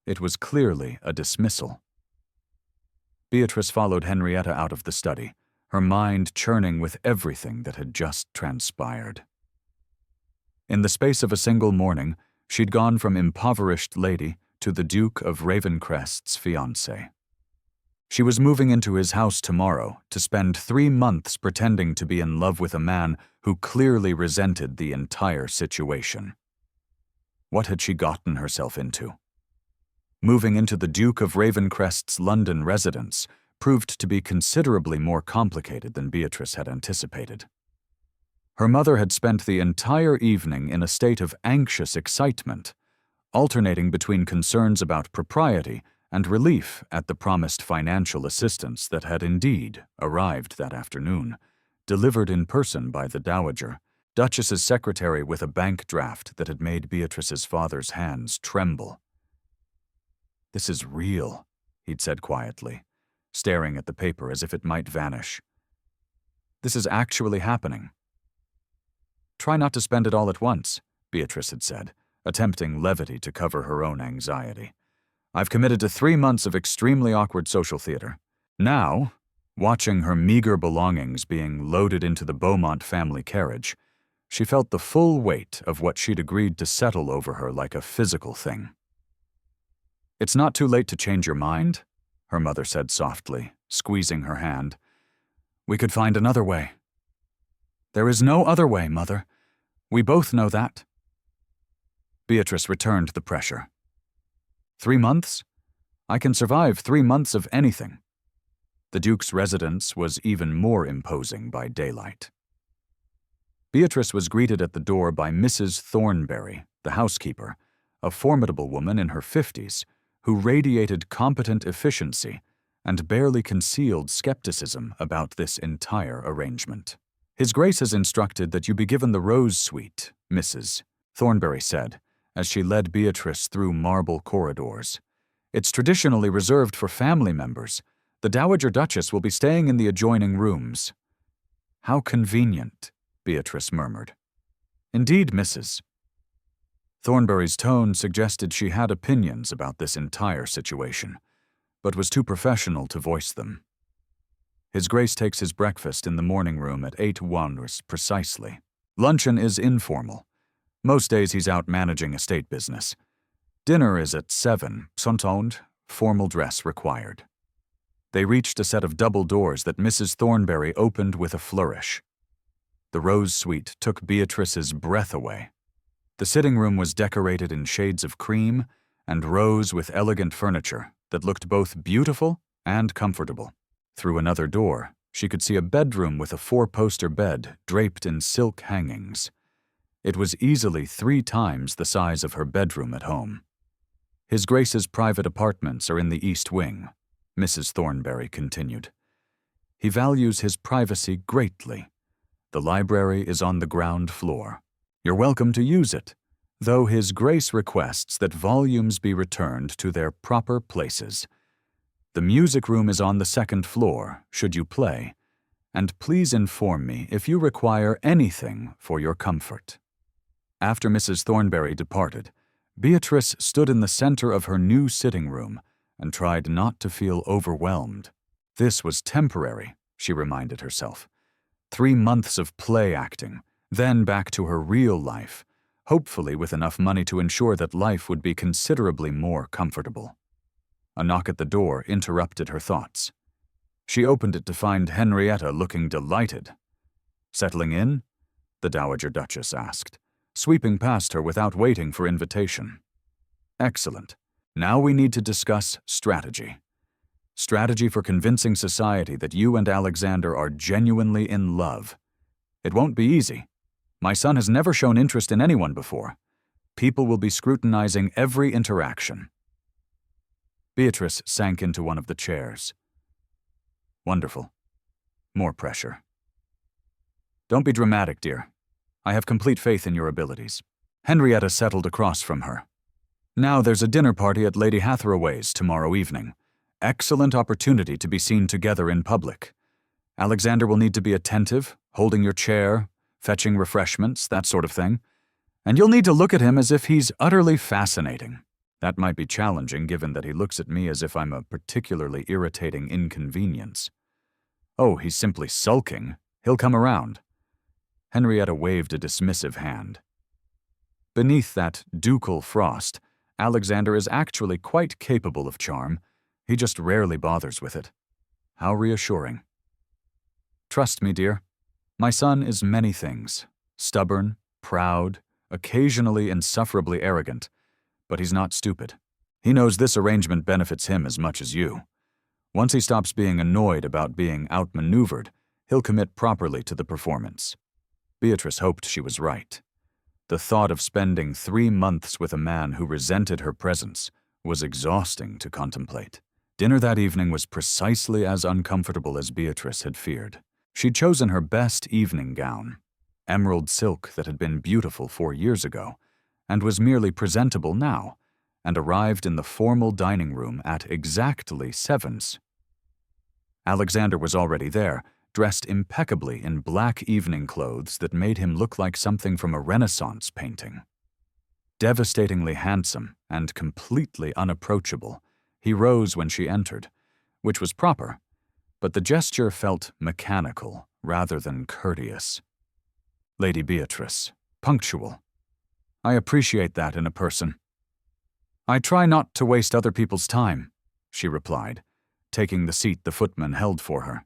It was clearly a dismissal. Beatrice followed Henrietta out of the study, her mind churning with everything that had just transpired. In the space of a single morning, she'd gone from impoverished lady to the Duke of Ravencrest's fiancée. She was moving into his house tomorrow to spend 3 months pretending to be in love with a man who clearly resented the entire situation. What had she gotten herself into? Moving into the Duke of Ravencrest's London residence proved to be considerably more complicated than Beatrice had anticipated. Her mother had spent the entire evening in a state of anxious excitement, alternating between concerns about propriety and relief at the promised financial assistance that had indeed arrived that afternoon, delivered in person by the Dowager, Duchess's secretary with a bank draft that had made Beatrice's father's hands tremble. This is real, he'd said quietly, staring at the paper as if it might vanish. This is actually happening. Try not to spend it all at once, Beatrice had said, attempting levity to cover her own anxiety. I've committed to 3 months of extremely awkward social theater. Now, watching her meager belongings being loaded into the Beaumont family carriage, she felt the full weight of what she'd agreed to settle over her like a physical thing. It's not too late to change your mind, her mother said softly, squeezing her hand. We could find another way. There is no other way, Mother. We both know that. Beatrice returned the pressure. 3 months? I can survive 3 months of anything. The Duke's residence was even more imposing by daylight. Beatrice was greeted at the door by Mrs. Thornbury, the housekeeper, a formidable woman in her 50s, who radiated competent efficiency and barely concealed skepticism about this entire arrangement. His Grace has instructed that you be given the Rose Suite, Mrs., Thornbury said, as she led Beatrice through marble corridors. It's traditionally reserved for family members. The Dowager Duchess will be staying in the adjoining rooms. How convenient, Beatrice murmured. Indeed, Mrs. Thornbury's tone suggested she had opinions about this entire situation, but was too professional to voice them. His Grace takes his breakfast in the morning room at 8:1 precisely. Luncheon is informal. Most days he's out managing estate business. Dinner is at 7, s'entend, formal dress required. They reached a set of double doors that Mrs. Thornbury opened with a flourish. The Rose Suite took Beatrice's breath away. The sitting room was decorated in shades of cream and rose with elegant furniture that looked both beautiful and comfortable. Through another door, she could see a bedroom with a 4-poster bed draped in silk hangings. It was easily 3 times the size of her bedroom at home. His Grace's private apartments are in the East Wing, Mrs. Thornbury continued. He values his privacy greatly. The library is on the ground floor. You're welcome to use it, though His Grace requests that volumes be returned to their proper places. The music room is on the second floor, should you play, and please inform me if you require anything for your comfort." After Mrs. Thornberry departed, Beatrice stood in the center of her new sitting room and tried not to feel overwhelmed. This was temporary, she reminded herself. 3 months of play acting, then back to her real life, hopefully with enough money to ensure that life would be considerably more comfortable. A knock at the door interrupted her thoughts. She opened it to find Henrietta looking delighted. "Settling in?" the Dowager Duchess asked, sweeping past her without waiting for invitation. "Excellent. Now we need to discuss strategy. Strategy for convincing society that you and Alexander are genuinely in love. It won't be easy. My son has never shown interest in anyone before. People will be scrutinizing every interaction." Beatrice sank into one of the chairs. "Wonderful. More pressure." "Don't be dramatic, dear. I have complete faith in your abilities." Henrietta settled across from her. "Now there's a dinner party at Lady Hathaway's tomorrow evening. Excellent opportunity to be seen together in public. Alexander will need to be attentive, holding your chair, fetching refreshments, that sort of thing. And you'll need to look at him as if he's utterly fascinating. That might be challenging given that he looks at me as if I'm a particularly irritating inconvenience. Oh, he's simply sulking. He'll come around." Henrietta waved a dismissive hand. Beneath that ducal frost, Alexander is actually quite capable of charm. He just rarely bothers with it. How reassuring. "Trust me, dear. My son is many things. Stubborn, proud, occasionally insufferably arrogant. But he's not stupid. He knows this arrangement benefits him as much as you. Once he stops being annoyed about being outmaneuvered, he'll commit properly to the performance." Beatrice hoped she was right. The thought of spending 3 months with a man who resented her presence was exhausting to contemplate. Dinner that evening was precisely as uncomfortable as Beatrice had feared. She'd chosen her best evening gown, emerald silk that had been beautiful 4 years ago, and was merely presentable now, and arrived in the formal dining room at exactly 7's. Alexander was already there, dressed impeccably in black evening clothes that made him look like something from a Renaissance painting. Devastatingly handsome and completely unapproachable, he rose when she entered, which was proper, but the gesture felt mechanical rather than courteous. "Lady Beatrice, punctual. I appreciate that in a person." "I try not to waste other people's time," she replied, taking the seat the footman held for her.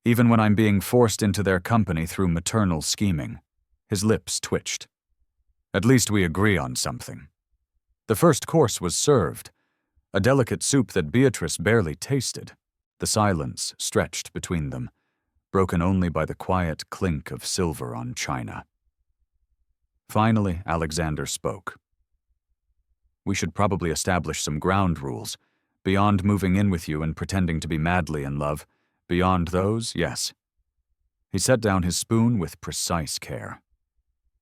"Even when I'm being forced into their company through maternal scheming." His lips twitched. "At least we agree on something." The first course was served, a delicate soup that Beatrice barely tasted. The silence stretched between them, broken only by the quiet clink of silver on china. Finally, Alexander spoke. "We should probably establish some ground rules. Beyond moving in with you and pretending to be madly in love, beyond those, yes." He set down his spoon with precise care.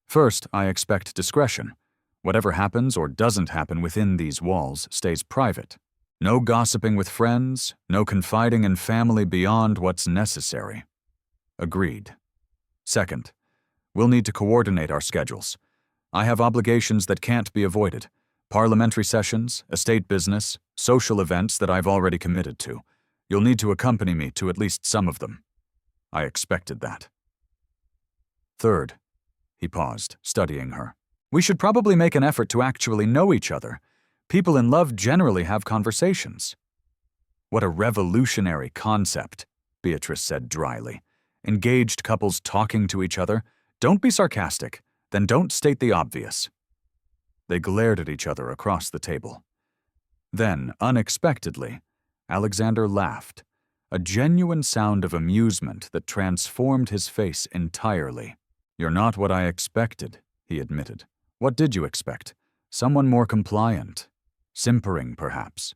"First, I expect discretion. Whatever happens or doesn't happen within these walls stays private. No gossiping with friends, no confiding in family beyond what's necessary." "Agreed." "Second, we'll need to coordinate our schedules. I have obligations that can't be avoided. Parliamentary sessions, estate business, social events that I've already committed to. You'll need to accompany me to at least some of them." I expected that. "Third," he paused, studying her, "we should probably make an effort to actually know each other. People in love generally have conversations." "What a revolutionary concept," Beatrice said dryly. "Engaged couples talking to each other. Don't be sarcastic. Then don't state the obvious." They glared at each other across the table. Then, unexpectedly, Alexander laughed, a genuine sound of amusement that transformed his face entirely. "You're not what I expected," he admitted. "What did you expect? Someone more compliant? Simpering, perhaps?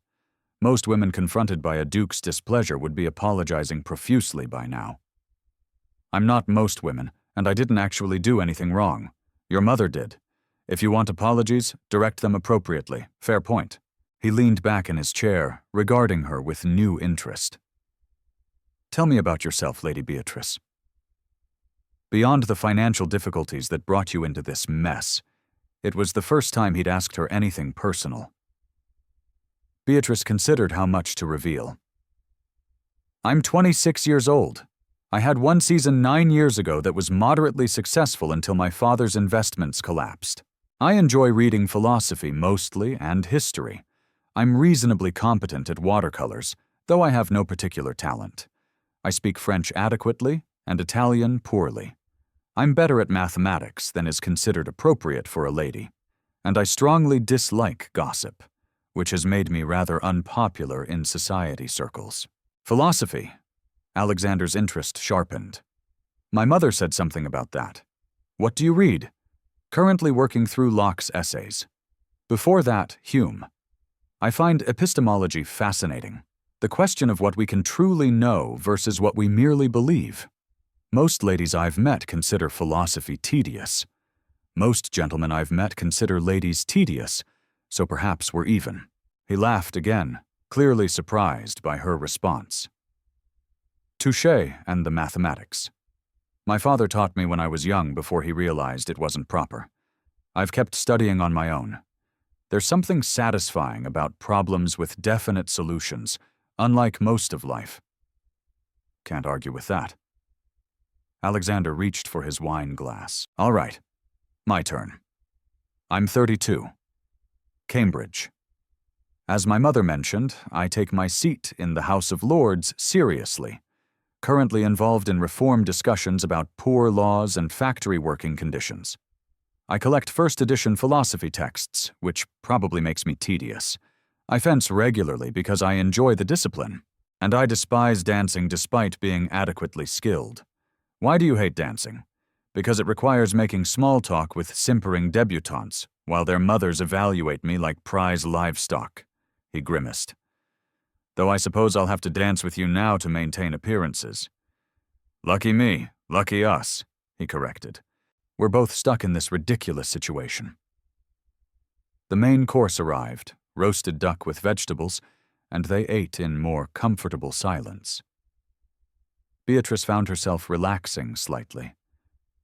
Most women confronted by a duke's displeasure would be apologizing profusely by now." I'm not most women, and I didn't actually do anything wrong. Your mother did. If you want apologies, direct them appropriately. Fair point." He leaned back in his chair, regarding her with new interest. "Tell me about yourself, Lady Beatrice." Beyond the financial difficulties that brought you into this mess, it was the first time he'd asked her anything personal. Beatrice considered how much to reveal. "I'm 26 years old. I had one season 9 years ago that was moderately successful until my father's investments collapsed. I enjoy reading philosophy mostly and history. I'm reasonably competent at watercolors, though I have no particular talent. I speak French adequately and Italian poorly. I'm better at mathematics than is considered appropriate for a lady, and I strongly dislike gossip, which has made me rather unpopular in society circles." "Philosophy." Alexander's interest sharpened. "My mother said something about that. What do you read?" "Currently working through Locke's essays. Before that, Hume. I find epistemology fascinating, the question of what we can truly know versus what we merely believe. Most ladies I've met consider philosophy tedious. Most gentlemen I've met consider ladies tedious, so perhaps we're even." He laughed again, clearly surprised by her response. "Touché and the mathematics. My father taught me when I was young before he realized it wasn't proper. I've kept studying on my own. There's something satisfying about problems with definite solutions, unlike most of life." "Can't argue with that." Alexander reached for his wine glass. "All right, my turn. I'm 32. Cambridge. As my mother mentioned, I take my seat in the House of Lords seriously. Currently involved in reform discussions about poor laws and factory working conditions. I collect first edition philosophy texts, which probably makes me tedious. I fence regularly because I enjoy the discipline, and I despise dancing despite being adequately skilled. Why do you hate dancing? Because it requires making small talk with simpering debutantes, while their mothers evaluate me like prize livestock." He grimaced. "Though I suppose I'll have to dance with you now to maintain appearances." "Lucky me, lucky us," he corrected. "We're both stuck in this ridiculous situation." The main course arrived, roasted duck with vegetables, and they ate in more comfortable silence. Beatrice found herself relaxing slightly.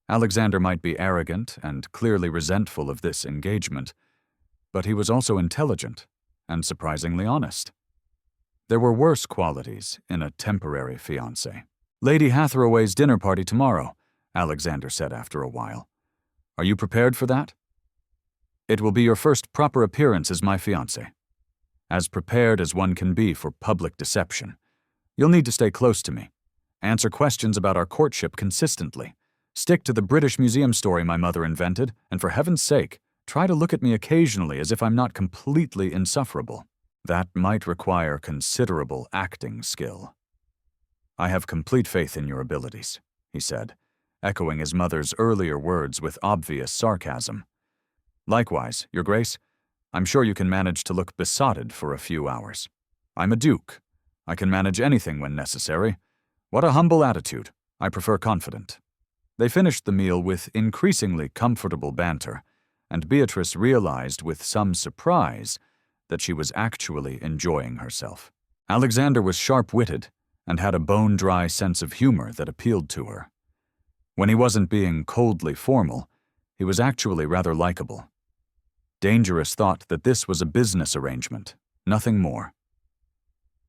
Alexander might be arrogant and clearly resentful of this engagement, but he was also intelligent and surprisingly honest. There were worse qualities in a temporary fiancé. "Lady Hathaway's dinner party tomorrow," Alexander said after a while. "Are you prepared for that?" "It will be your first proper appearance as my fiancé. As prepared as one can be for public deception. You'll need to stay close to me. Answer questions about our courtship consistently. Stick to the British Museum story my mother invented, and for heaven's sake, try to look at me occasionally as if I'm not completely insufferable. That might require considerable acting skill." "I have complete faith in your abilities," he said, echoing his mother's earlier words with obvious sarcasm. "Likewise, Your Grace, I'm sure you can manage to look besotted for a few hours. I'm a duke. I can manage anything when necessary. What a humble attitude. I prefer confident." They finished the meal with increasingly comfortable banter, and Beatrice realized with some surprise that she was actually enjoying herself. Alexander was sharp-witted and had a bone-dry sense of humor that appealed to her. When he wasn't being coldly formal, he was actually rather likable. Dangerous thought that this was a business arrangement, nothing more.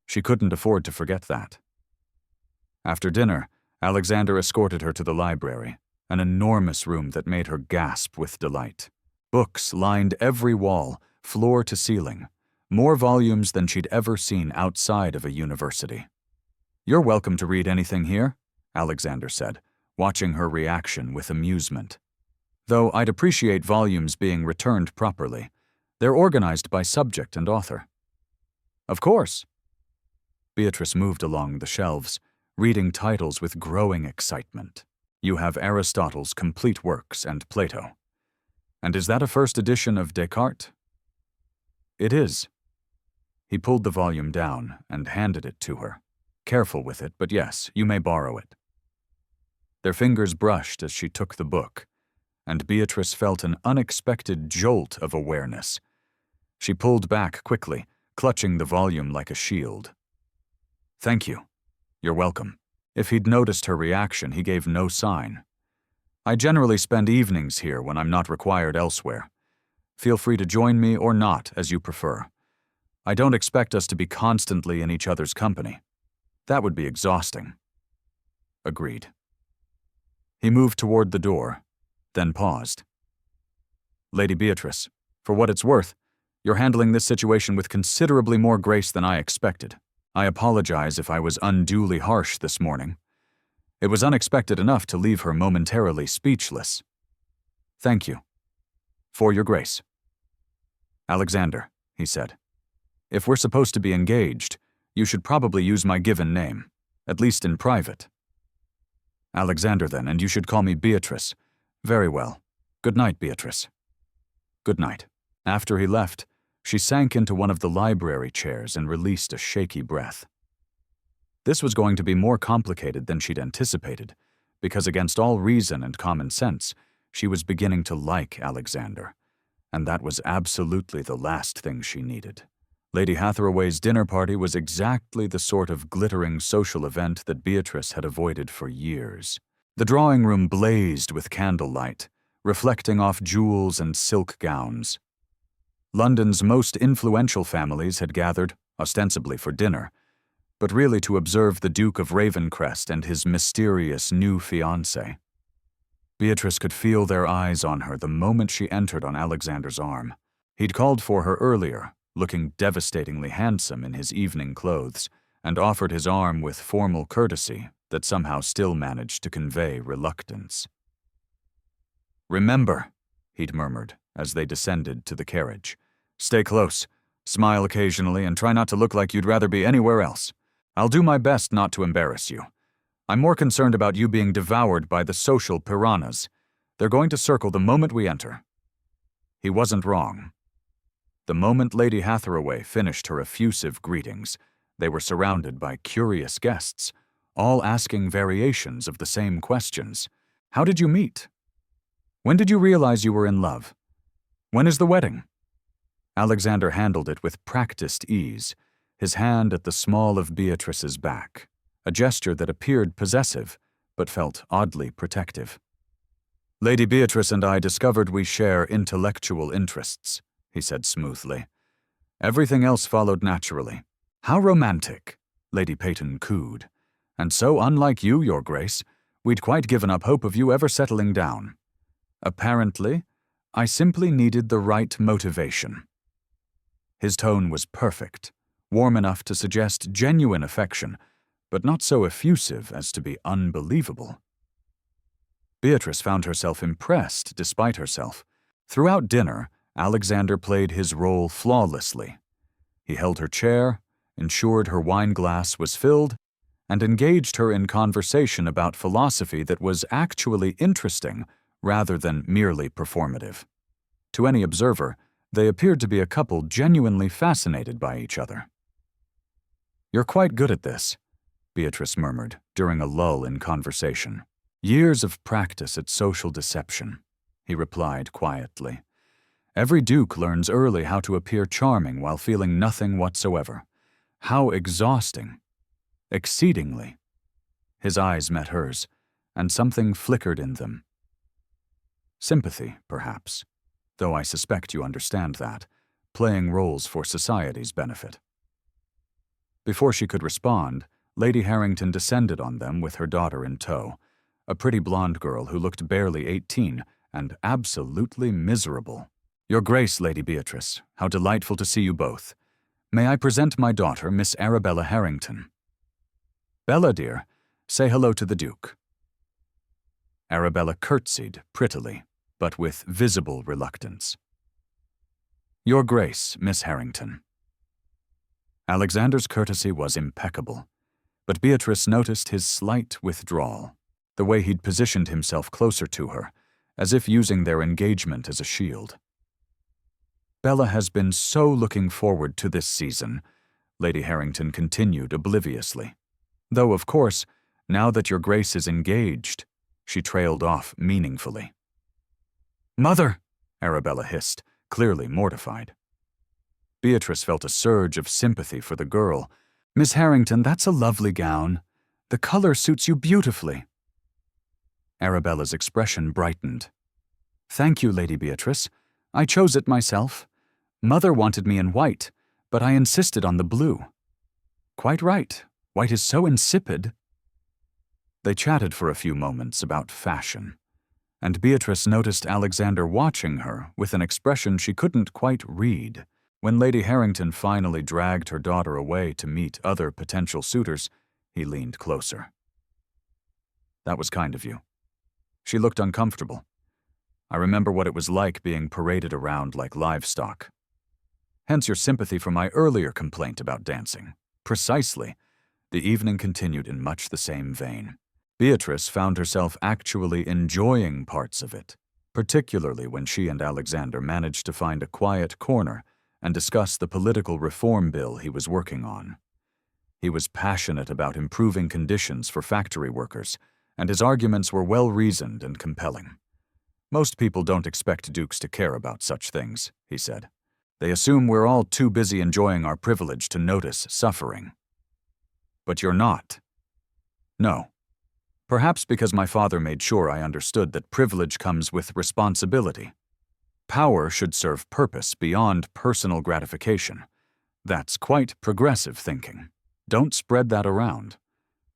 She couldn't afford to forget that. After dinner, Alexander escorted her to the library, an enormous room that made her gasp with delight. Books lined every wall, floor to ceiling, more volumes than she'd ever seen outside of a university. "You're welcome to read anything here," Alexander said, watching her reaction with amusement. "Though I'd appreciate volumes being returned properly. They're organized by subject and author." "Of course." Beatrice moved along the shelves, reading titles with growing excitement. "You have Aristotle's complete works and Plato. And is that a first edition of Descartes?" "It is." He pulled the volume down and handed it to her. "Careful with it, but yes, you may borrow it." Their fingers brushed as she took the book, and Beatrice felt an unexpected jolt of awareness. She pulled back quickly, clutching the volume like a shield. "Thank you. You're welcome." If he'd noticed her reaction, he gave no sign. "I generally spend evenings here when I'm not required elsewhere. Feel free to join me or not, as you prefer. I don't expect us to be constantly in each other's company. That would be exhausting." Agreed. He moved toward the door, then paused. "Lady Beatrice, for what it's worth, you're handling this situation with considerably more grace than I expected. I apologize if I was unduly harsh this morning. It was unexpected enough to leave her momentarily speechless. Thank you. For your grace." "Alexander," he said, "if we're supposed to be engaged, you should probably use my given name, at least in private." "Alexander, then, and you should call me Beatrice." "Very well. Good night, Beatrice." "Good night." After he left, she sank into one of the library chairs and released a shaky breath. This was going to be more complicated than she'd anticipated, because against all reason and common sense, she was beginning to like Alexander, and that was absolutely the last thing she needed. Lady Hathaway's dinner party was exactly the sort of glittering social event that Beatrice had avoided for years. The drawing room blazed with candlelight, reflecting off jewels and silk gowns. London's most influential families had gathered, ostensibly for dinner, but really to observe the Duke of Ravencrest and his mysterious new fiancée. Beatrice could feel their eyes on her the moment she entered on Alexander's arm. He'd called for her earlier, looking devastatingly handsome in his evening clothes, and offered his arm with formal courtesy that somehow still managed to convey reluctance. "Remember," he'd murmured as they descended to the carriage, "stay close, smile occasionally, and try not to look like you'd rather be anywhere else. I'll do my best not to embarrass you. I'm more concerned about you being devoured by the social piranhas. They're going to circle the moment we enter." He wasn't wrong. The moment Lady Hathaway finished her effusive greetings, they were surrounded by curious guests, all asking variations of the same questions. "How did you meet? When did you realize you were in love? When is the wedding?" Alexander handled it with practiced ease, his hand at the small of Beatrice's back, a gesture that appeared possessive, but felt oddly protective. "Lady Beatrice and I discovered we share intellectual interests," he said smoothly. "Everything else followed naturally." "How romantic," Lady Peyton cooed. "And so unlike you, Your Grace, we'd quite given up hope of you ever settling down. Apparently, I simply needed the right motivation." His tone was perfect, warm enough to suggest genuine affection, but not so effusive as to be unbelievable. Beatrice found herself impressed despite herself. Throughout dinner, Alexander played his role flawlessly. He held her chair, ensured her wine glass was filled, and engaged her in conversation about philosophy that was actually interesting rather than merely performative. To any observer, they appeared to be a couple genuinely fascinated by each other. "You're quite good at this," Beatrice murmured during a lull in conversation. "Years of practice at social deception," he replied quietly. "Every duke learns early how to appear charming while feeling nothing whatsoever. How exhausting. Exceedingly." His eyes met hers, and something flickered in them. Sympathy, perhaps, though I suspect you understand that, playing roles for society's benefit. Before she could respond, Lady Harrington descended on them with her daughter in tow, a pretty blonde girl who looked barely 18 and absolutely miserable. "Your Grace, Lady Beatrice, how delightful to see you both. May I present my daughter, Miss Arabella Harrington?" "Bella, dear, say hello to the Duke." Arabella curtsied prettily, but with visible reluctance. "Your Grace, Miss Harrington." Alexander's courtesy was impeccable, but Beatrice noticed his slight withdrawal, the way he'd positioned himself closer to her, as if using their engagement as a shield. "Bella has been so looking forward to this season," Lady Harrington continued obliviously. "Though, of course, now that your Grace is engaged, She trailed off meaningfully. "Mother!" Arabella hissed, clearly mortified. Beatrice felt a surge of sympathy for the girl. "Miss Harrington, that's a lovely gown. The color suits you beautifully." Arabella's expression brightened. "Thank you, Lady Beatrice. I chose it myself. Mother wanted me in white, but I insisted on the blue." "Quite right. White is so insipid." They chatted for a few moments about fashion, and Beatrice noticed Alexander watching her with an expression she couldn't quite read. When Lady Harrington finally dragged her daughter away to meet other potential suitors, he leaned closer. "That was kind of you." She looked uncomfortable. "I remember what it was like being paraded around like livestock. Hence your sympathy for my earlier complaint about dancing." "Precisely." The evening continued in much the same vein. Beatrice found herself actually enjoying parts of it, particularly when she and Alexander managed to find a quiet corner and discuss the political reform bill he was working on. He was passionate about improving conditions for factory workers, and his arguments were well-reasoned and compelling. "Most people don't expect dukes to care about such things," he said. "They assume we're all too busy enjoying our privilege to notice suffering." "But you're not." "No. Perhaps because my father made sure I understood that privilege comes with responsibility. Power should serve purpose beyond personal gratification. That's quite progressive thinking. Don't spread that around.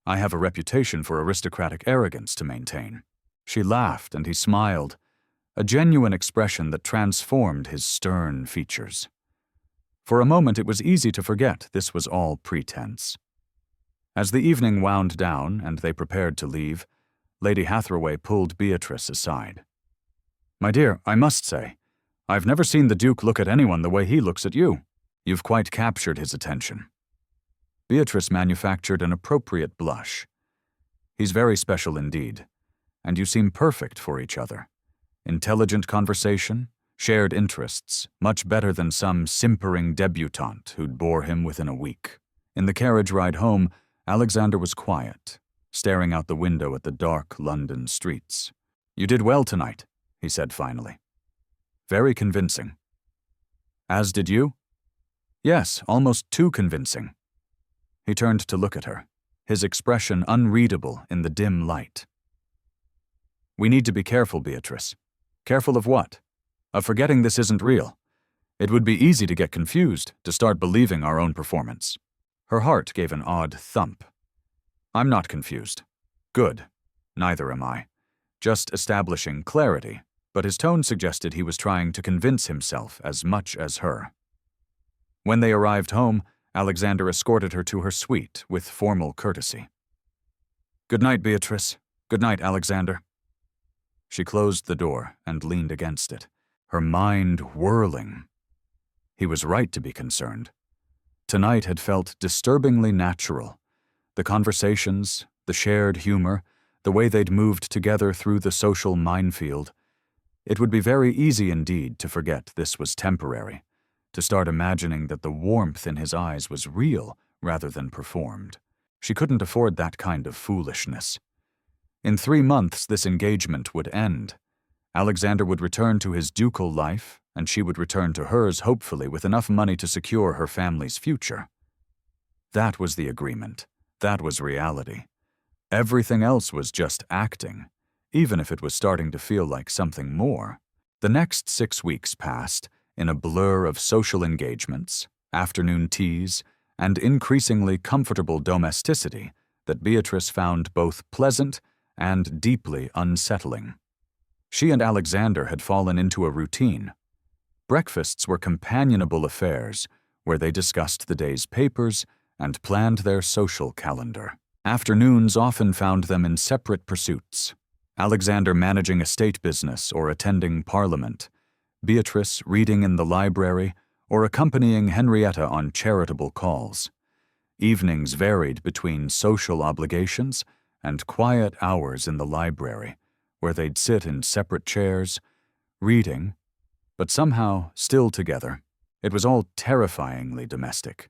I have a reputation for aristocratic arrogance to maintain." She laughed and he smiled, a genuine expression that transformed his stern features. For a moment it was easy to forget this was all pretense. As the evening wound down and they prepared to leave, Lady Hathaway pulled Beatrice aside. "My dear, I must say, I've never seen the Duke look at anyone the way he looks at you. You've quite captured his attention." Beatrice manufactured an appropriate blush. "He's very special indeed, and you seem perfect for each other. Intelligent conversation, shared interests, much better than some simpering debutante who'd bore him within a week." In the carriage ride home, Alexander was quiet, staring out the window at the dark London streets. "You did well tonight," he said finally. "Very convincing." "As did you?" "Yes, almost too convincing." He turned to look at her, his expression unreadable in the dim light. "We need to be careful, Beatrice." "Careful of what?" "Of forgetting this isn't real. It would be easy to get confused, to start believing our own performance." Her heart gave an odd thump. "I'm not confused." "Good. Neither am I. Just establishing clarity," but his tone suggested he was trying to convince himself as much as her. When they arrived home, Alexander escorted her to her suite with formal courtesy. "Good night, Beatrice. Good night, Alexander." She closed the door and leaned against it, her mind whirling. He was right to be concerned. Tonight had felt disturbingly natural. The conversations, the shared humor, the way they'd moved together through the social minefield. It would be very easy indeed to forget this was temporary, to start imagining that the warmth in his eyes was real rather than performed. She couldn't afford that kind of foolishness. In 3 months this engagement would end. Alexander would return to his ducal life, and she would return to hers hopefully with enough money to secure her family's future. That was the agreement. That was reality. Everything else was just acting, even if it was starting to feel like something more. The next 6 weeks passed in a blur of social engagements, afternoon teas, and increasingly comfortable domesticity that Beatrice found both pleasant and deeply unsettling. She and Alexander had fallen into a routine. Breakfasts were companionable affairs where they discussed the day's papers and planned their social calendar. Afternoons often found them in separate pursuits. Alexander managing a state business or attending Parliament, Beatrice reading in the library or accompanying Henrietta on charitable calls. Evenings varied between social obligations and quiet hours in the library, where they'd sit in separate chairs, reading, but somehow still together. It was all terrifyingly domestic.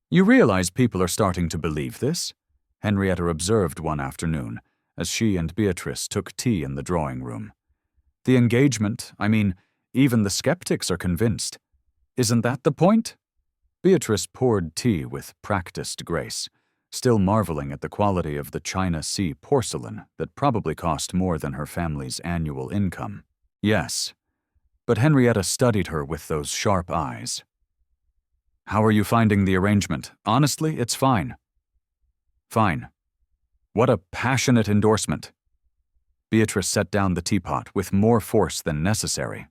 "You realize people are starting to believe this?" Henrietta observed one afternoon, as she and Beatrice took tea in the drawing room. The engagement, even the skeptics are convinced. Isn't that the point? Beatrice poured tea with practiced grace, still marveling at the quality of the China Sea porcelain that probably cost more than her family's annual income. Yes, but Henrietta studied her with those sharp eyes. How are you finding the arrangement? Honestly, it's fine. Fine. What a passionate endorsement. Beatrice set down the teapot with more force than necessary.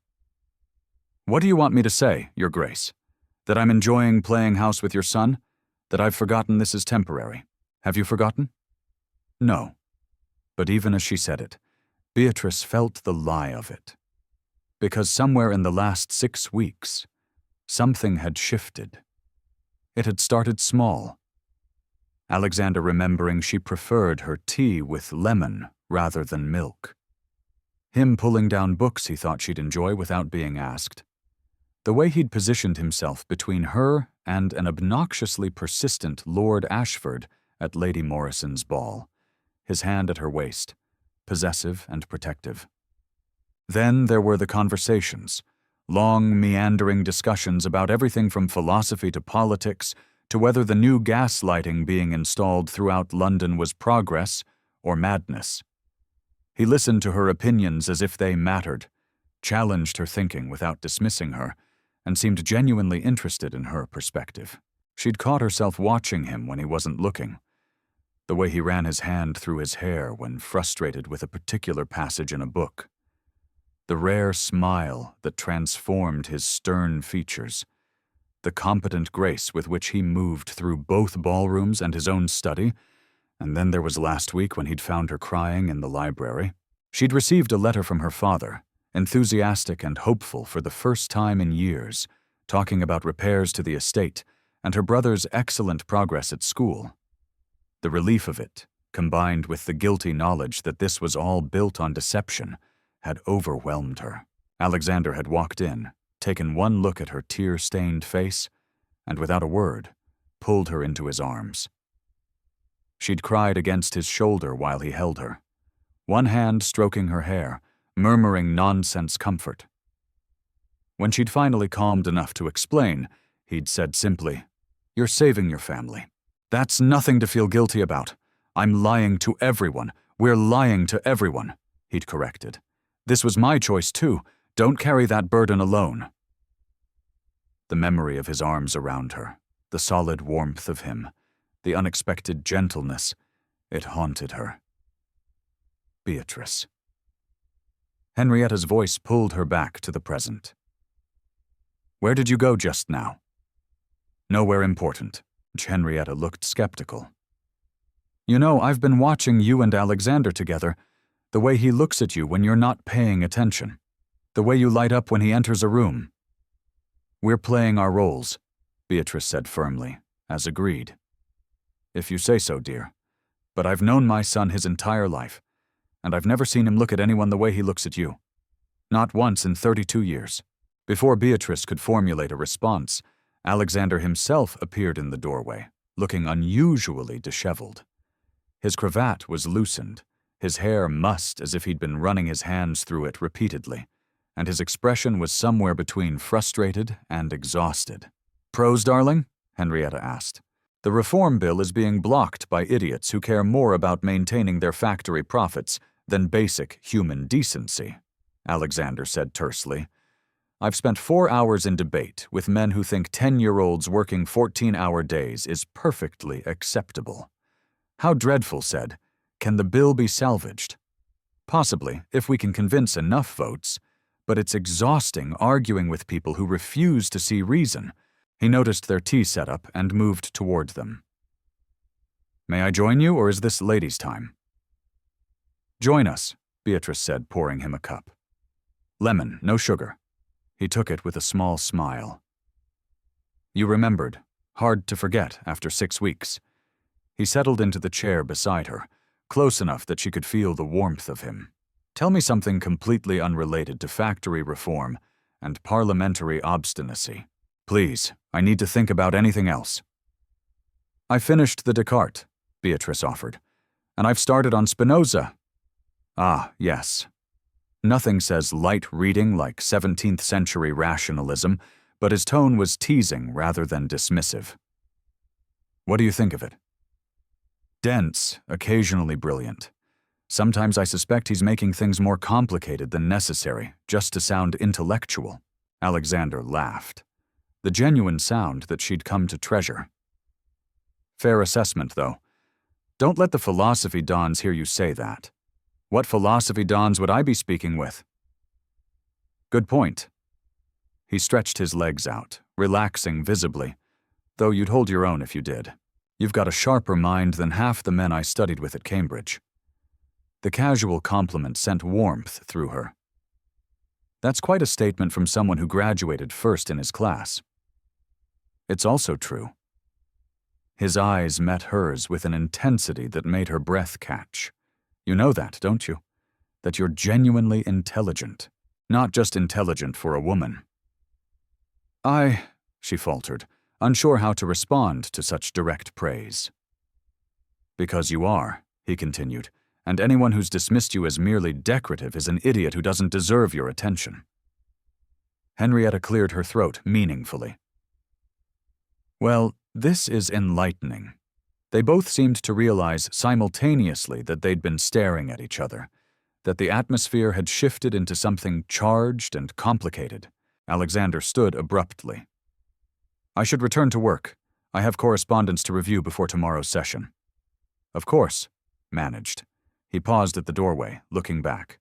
What do you want me to say, Your Grace? That I'm enjoying playing house with your son? That I've forgotten this is temporary? Have you forgotten? No. But even as she said it, Beatrice felt the lie of it. Because somewhere in the last 6 weeks, something had shifted. It had started small. Alexander remembering she preferred her tea with lemon rather than milk. Him pulling down books he thought she'd enjoy without being asked. The way he'd positioned himself between her and an obnoxiously persistent Lord Ashford at Lady Morrison's ball, his hand at her waist, possessive and protective. Then there were the conversations, long, meandering discussions about everything from philosophy to politics to whether the new gas lighting being installed throughout London was progress or madness. He listened to her opinions as if they mattered, challenged her thinking without dismissing her, and seemed genuinely interested in her perspective. She'd caught herself watching him when he wasn't looking. The way he ran his hand through his hair when frustrated with a particular passage in a book. The rare smile that transformed his stern features. The competent grace with which he moved through both ballrooms and his own study. And then there was last week when he'd found her crying in the library. She'd received a letter from her father, enthusiastic and hopeful for the first time in years, talking about repairs to the estate and her brother's excellent progress at school. The relief of it, combined with the guilty knowledge that this was all built on deception, had overwhelmed her. Alexander had walked in, taken one look at her tear-stained face, and without a word, pulled her into his arms. She'd cried against his shoulder while he held her, one hand stroking her hair, murmuring nonsense comfort. When she'd finally calmed enough to explain, he'd said simply, "You're saving your family. That's nothing to feel guilty about. I'm lying to everyone. We're lying to everyone," he'd corrected. "This was my choice too. Don't carry that burden alone." The memory of his arms around her, the solid warmth of him, the unexpected gentleness, it haunted her. Beatrice. Henrietta's voice pulled her back to the present. "Where did you go just now?" "Nowhere important." Henrietta looked skeptical. "You know, I've been watching you and Alexander together, the way he looks at you when you're not paying attention, the way you light up when he enters a room." "We're playing our roles," Beatrice said firmly, as agreed. "If you say so, dear. But I've known my son his entire life, and I've never seen him look at anyone the way he looks at you. Not once in 32 years. Before Beatrice could formulate a response, Alexander himself appeared in the doorway, looking unusually disheveled. His cravat was loosened, his hair mussed as if he'd been running his hands through it repeatedly, and his expression was somewhere between frustrated and exhausted. "Pros, darling?" Henrietta asked. "The reform bill is being blocked by idiots who care more about maintaining their factory profits than basic human decency," Alexander said tersely. "I've spent 4 hours in debate with men who think 10-year-olds working 14-hour days is perfectly acceptable. How dreadful, said, can the bill be salvaged? Possibly, if we can convince enough votes, but it's exhausting arguing with people who refuse to see reason." He noticed their tea setup and moved toward them. "May I join you, or is this ladies' time?" "Join us," Beatrice said, pouring him a cup. "Lemon, no sugar." He took it with a small smile. "You remembered. Hard to forget after 6 weeks." He settled into the chair beside her, close enough that she could feel the warmth of him. "Tell me something completely unrelated to factory reform and parliamentary obstinacy. Please, I need to think about anything else." "I finished the Descartes," Beatrice offered. And I've started on Spinoza. Ah, yes. Nothing says light reading like 17th century rationalism, but his tone was teasing rather than dismissive. What do you think of it? Dense, occasionally brilliant. Sometimes I suspect he's making things more complicated than necessary, just to sound intellectual. Alexander laughed. The genuine sound that she'd come to treasure. Fair assessment, though. Don't let the philosophy dons hear you say that. What philosophy dons would I be speaking with? Good point. He stretched his legs out, relaxing visibly, though you'd hold your own if you did. You've got a sharper mind than half the men I studied with at Cambridge. The casual compliment sent warmth through her. That's quite a statement from someone who graduated first in his class. It's also true. His eyes met hers with an intensity that made her breath catch. You know that, don't you? That you're genuinely intelligent, not just intelligent for a woman. She faltered, unsure how to respond to such direct praise. Because you are, he continued, and anyone who's dismissed you as merely decorative is an idiot who doesn't deserve your attention. Henrietta cleared her throat meaningfully. Well, this is enlightening. They both seemed to realize simultaneously that they'd been staring at each other, that the atmosphere had shifted into something charged and complicated. Alexander stood abruptly. I should return to work. I have correspondence to review before tomorrow's session. Of course, managed. He paused at the doorway, looking back.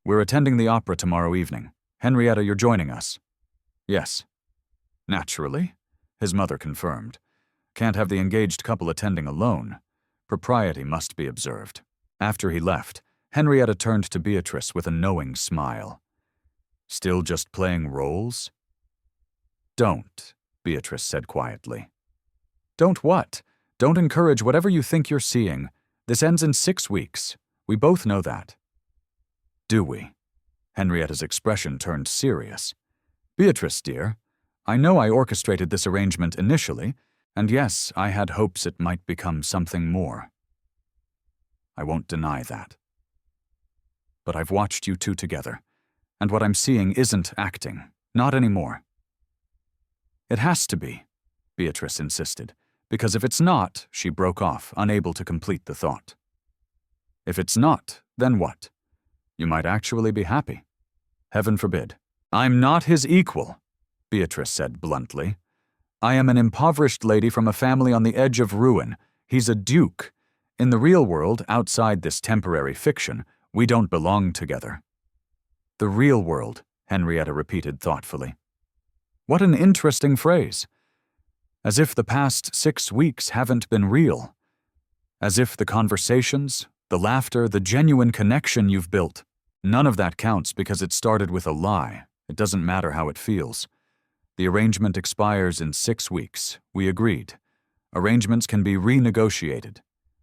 We're attending the opera tomorrow evening. Henrietta, you're joining us. Yes. Naturally, his mother confirmed. Can't have the engaged couple attending alone. Propriety must be observed. After he left, Henrietta turned to Beatrice with a knowing smile. Still just playing roles? Don't, Beatrice said quietly. Don't what? Don't encourage whatever you think you're seeing. This ends in 6 weeks. We both know that. Do we? Henrietta's expression turned serious. Beatrice, dear, I know I orchestrated this arrangement initially, and yes, I had hopes it might become something more. I won't deny that. But I've watched you two together, and what I'm seeing isn't acting, not anymore. It has to be, Beatrice insisted, because if it's not, she broke off, unable to complete the thought. If it's not, then what? You might actually be happy. Heaven forbid. I'm not his equal, Beatrice said bluntly. I am an impoverished lady from a family on the edge of ruin. He's a duke. In the real world, outside this temporary fiction, we don't belong together. The real world, Henrietta repeated thoughtfully. What an interesting phrase. As if the past 6 weeks haven't been real. As if the conversations, the laughter, the genuine connection you've built, none of that counts because it started with a lie. It doesn't matter how it feels. The arrangement expires in 6 weeks. We agreed. Arrangements can be renegotiated.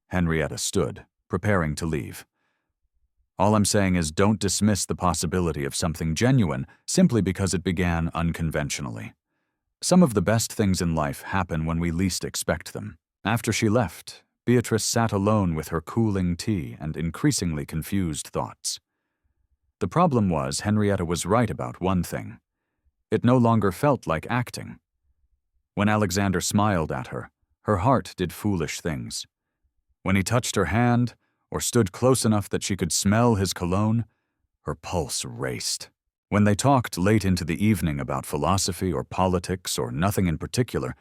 Henrietta stood, preparing to leave. All I'm saying is don't dismiss the possibility of something genuine simply because it began unconventionally. Some of the best things in life happen when we least expect them. After she left, Beatrice sat alone with her cooling tea and increasingly confused thoughts. The problem was Henrietta was right about one thing. It no longer felt like acting. When Alexander smiled at her, her heart did foolish things. When he touched her hand, or stood close enough that she could smell his cologne, her pulse raced. When they talked late into the evening about philosophy or politics or nothing in particular,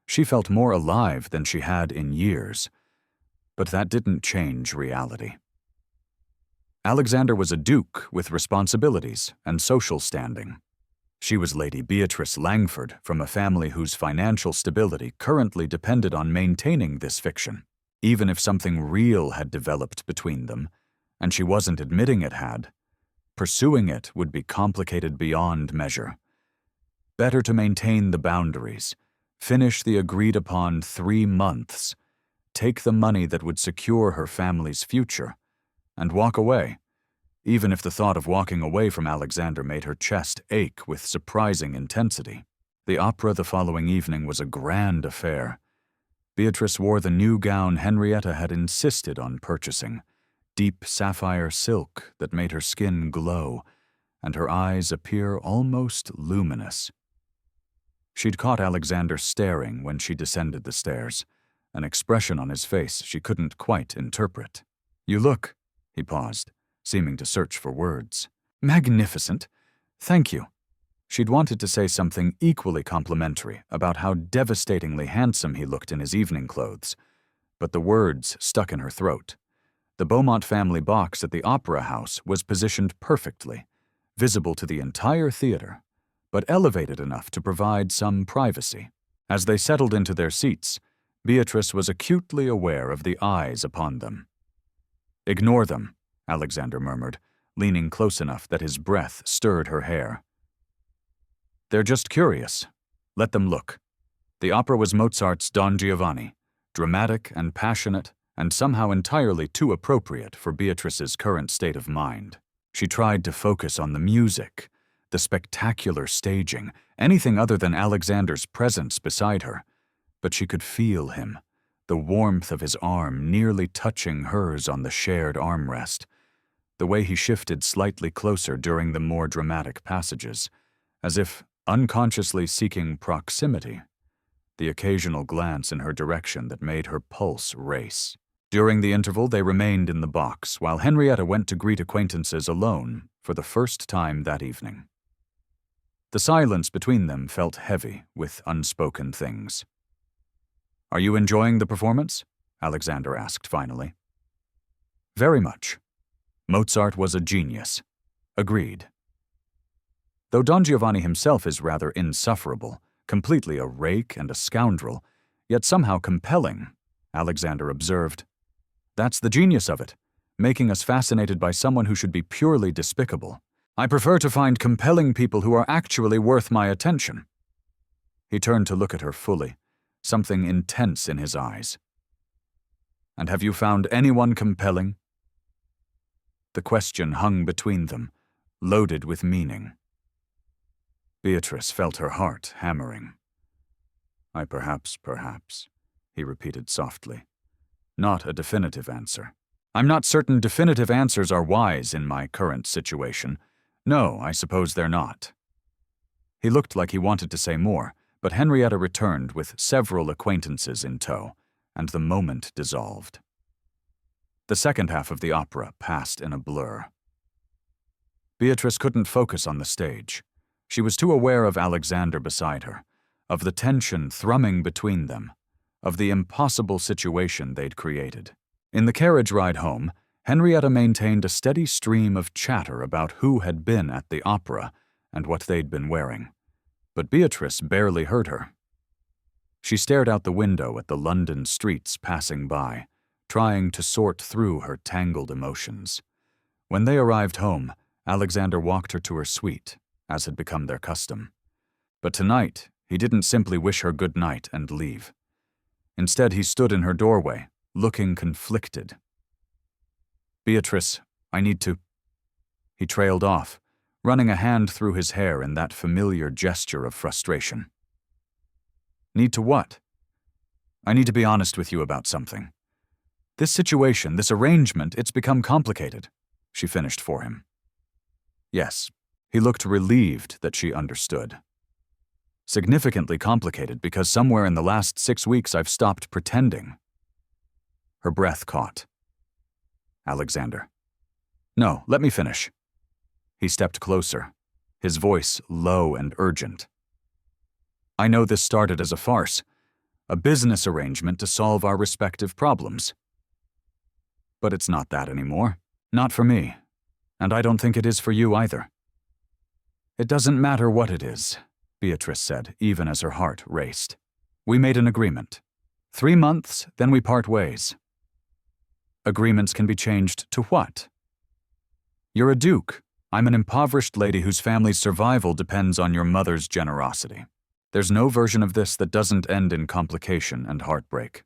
she felt more alive than she had in years. But that didn't change reality. Alexander was a duke with responsibilities and social standing. She was Lady Beatrice Langford from a family whose financial stability currently depended on maintaining this fiction. Even if something real had developed between them, and she wasn't admitting it had, pursuing it would be complicated beyond measure. Better to maintain the boundaries, finish the agreed-upon 3 months, take the money that would secure her family's future, and walk away, even if the thought of walking away from Alexander made her chest ache with surprising intensity. The opera the following evening was a grand affair. Beatrice wore the new gown Henrietta had insisted on purchasing, deep sapphire silk that made her skin glow and her eyes appear almost luminous. She'd caught Alexander staring when she descended the stairs, an expression on his face she couldn't quite interpret. "You look," he paused, seeming to search for words. "Magnificent. Thank you." She'd wanted to say something equally complimentary about how devastatingly handsome he looked in his evening clothes, but the words stuck in her throat. The Beaumont family box at the Opera House was positioned perfectly, visible to the entire theater, but elevated enough to provide some privacy. As they settled into their seats, Beatrice was acutely aware of the eyes upon them. "Ignore them," Alexander murmured, leaning close enough that his breath stirred her hair. "They're just curious. Let them look." The opera was Mozart's Don Giovanni, dramatic and passionate, and somehow entirely too appropriate for Beatrice's current state of mind. She tried to focus on the music, the spectacular staging, anything other than Alexander's presence beside her, but she could feel him, the warmth of his arm nearly touching hers on the shared armrest, the way he shifted slightly closer during the more dramatic passages, as if unconsciously seeking proximity, the occasional glance in her direction that made her pulse race. During the interval, they remained in the box, while Henrietta went to greet acquaintances alone for the first time that evening. The silence between them felt heavy with unspoken things. "Are you enjoying the performance?" Alexander asked finally. "Very much. Mozart was a genius." "Agreed." Though Don Giovanni himself is rather insufferable, completely a rake and a scoundrel, yet somehow compelling, Alexander observed. "That's the genius of it, making us fascinated by someone who should be purely despicable. I prefer to find compelling people who are actually worth my attention." He turned to look at her fully, something intense in his eyes. "And have you found anyone compelling?" The question hung between them, loaded with meaning. Beatrice felt her heart hammering. Perhaps, he repeated softly. Not a definitive answer. "I'm not certain definitive answers are wise in my current situation. No, I suppose they're not." He looked like he wanted to say more, but Henrietta returned with several acquaintances in tow, and the moment dissolved. The second half of the opera passed in a blur. Beatrice couldn't focus on the stage. She was too aware of Alexander beside her, of the tension thrumming between them, of the impossible situation they'd created. In the carriage ride home, Henrietta maintained a steady stream of chatter about who had been at the opera and what they'd been wearing, but Beatrice barely heard her. She stared out the window at the London streets passing by, trying to sort through her tangled emotions. When they arrived home, Alexander walked her to her suite, as had become their custom. But tonight, he didn't simply wish her good night and leave. Instead, he stood in her doorway, looking conflicted. "Beatrice, I need to—" He trailed off, running a hand through his hair in that familiar gesture of frustration. "Need to what?" "I need to be honest with you about something. This situation, this arrangement, it's become complicated," she finished for him. Yes, he looked relieved that she understood. "Significantly complicated because somewhere in the last 6 weeks I've stopped pretending." Her breath caught. "Alexander." "No, let me finish." He stepped closer, his voice low and urgent. "I know this started as a farce, a business arrangement to solve our respective problems. But it's not that anymore. Not for me. And I don't think it is for you either." "It doesn't matter what it is," Beatrice said, even as her heart raced. "We made an agreement. 3 months, then we part ways." "Agreements can be changed to what?" "You're a duke. I'm an impoverished lady whose family's survival depends on your mother's generosity. There's no version of this that doesn't end in complication and heartbreak.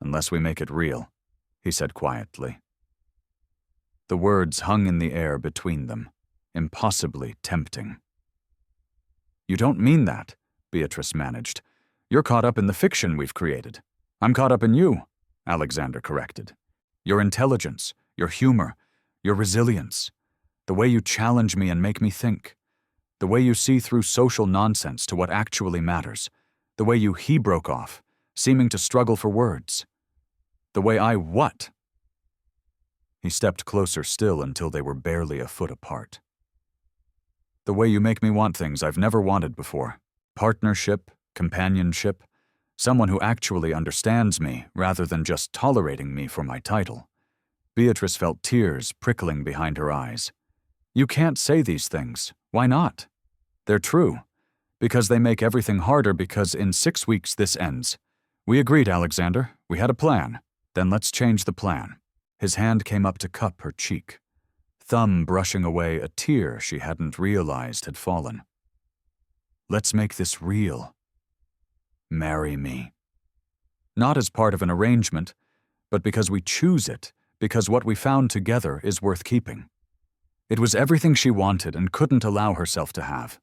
Unless we make it real," he said quietly. The words hung in the air between them, impossibly tempting. "You don't mean that," Beatrice managed, You're caught up in the fiction we've created. I'm caught up in you, Alexander corrected. Your intelligence, your humor, your resilience, the way you challenge me and make me think, the way you see through social nonsense to what actually matters, the way he broke off, seeming to struggle for words. The way I what? He stepped closer still until they were barely a foot apart. The way you make me want things I've never wanted before. Partnership, companionship, someone who actually understands me rather than just tolerating me for my title. Beatrice felt tears prickling behind her eyes. You can't say these things. Why not? They're true. Because they make everything harder because in 6 weeks this ends. We agreed, Alexander. We had a plan. Then let's change the plan. His hand came up to cup her cheek, thumb brushing away a tear she hadn't realized had fallen. Let's make this real. Marry me. Not as part of an arrangement, but because we choose it, because what we found together is worth keeping. It was everything she wanted and couldn't allow herself to have.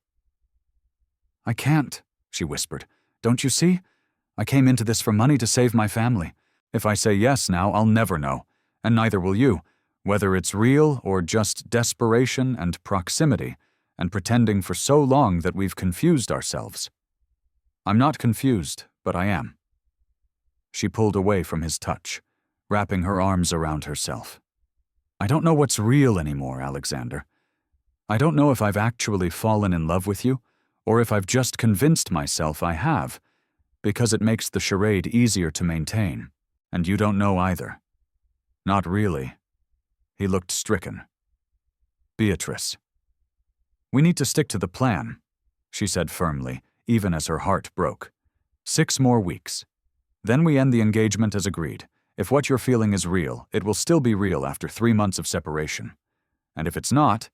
I can't, she whispered. Don't you see? I came into this for money to save my family. If I say yes now, I'll never know, and neither will you, whether it's real or just desperation and proximity and pretending for so long that we've confused ourselves. I'm not confused, but I am. She pulled away from his touch, wrapping her arms around herself. I don't know what's real anymore, Alexander. I don't know if I've actually fallen in love with you, or if I've just convinced myself I have, because it makes the charade easier to maintain, and you don't know either. Not really. He looked stricken. Beatrice. We need to stick to the plan, she said firmly, even as her heart broke. 6 more weeks. Then we end the engagement as agreed. If what you're feeling is real, it will still be real after 3 months of separation. And if it's not,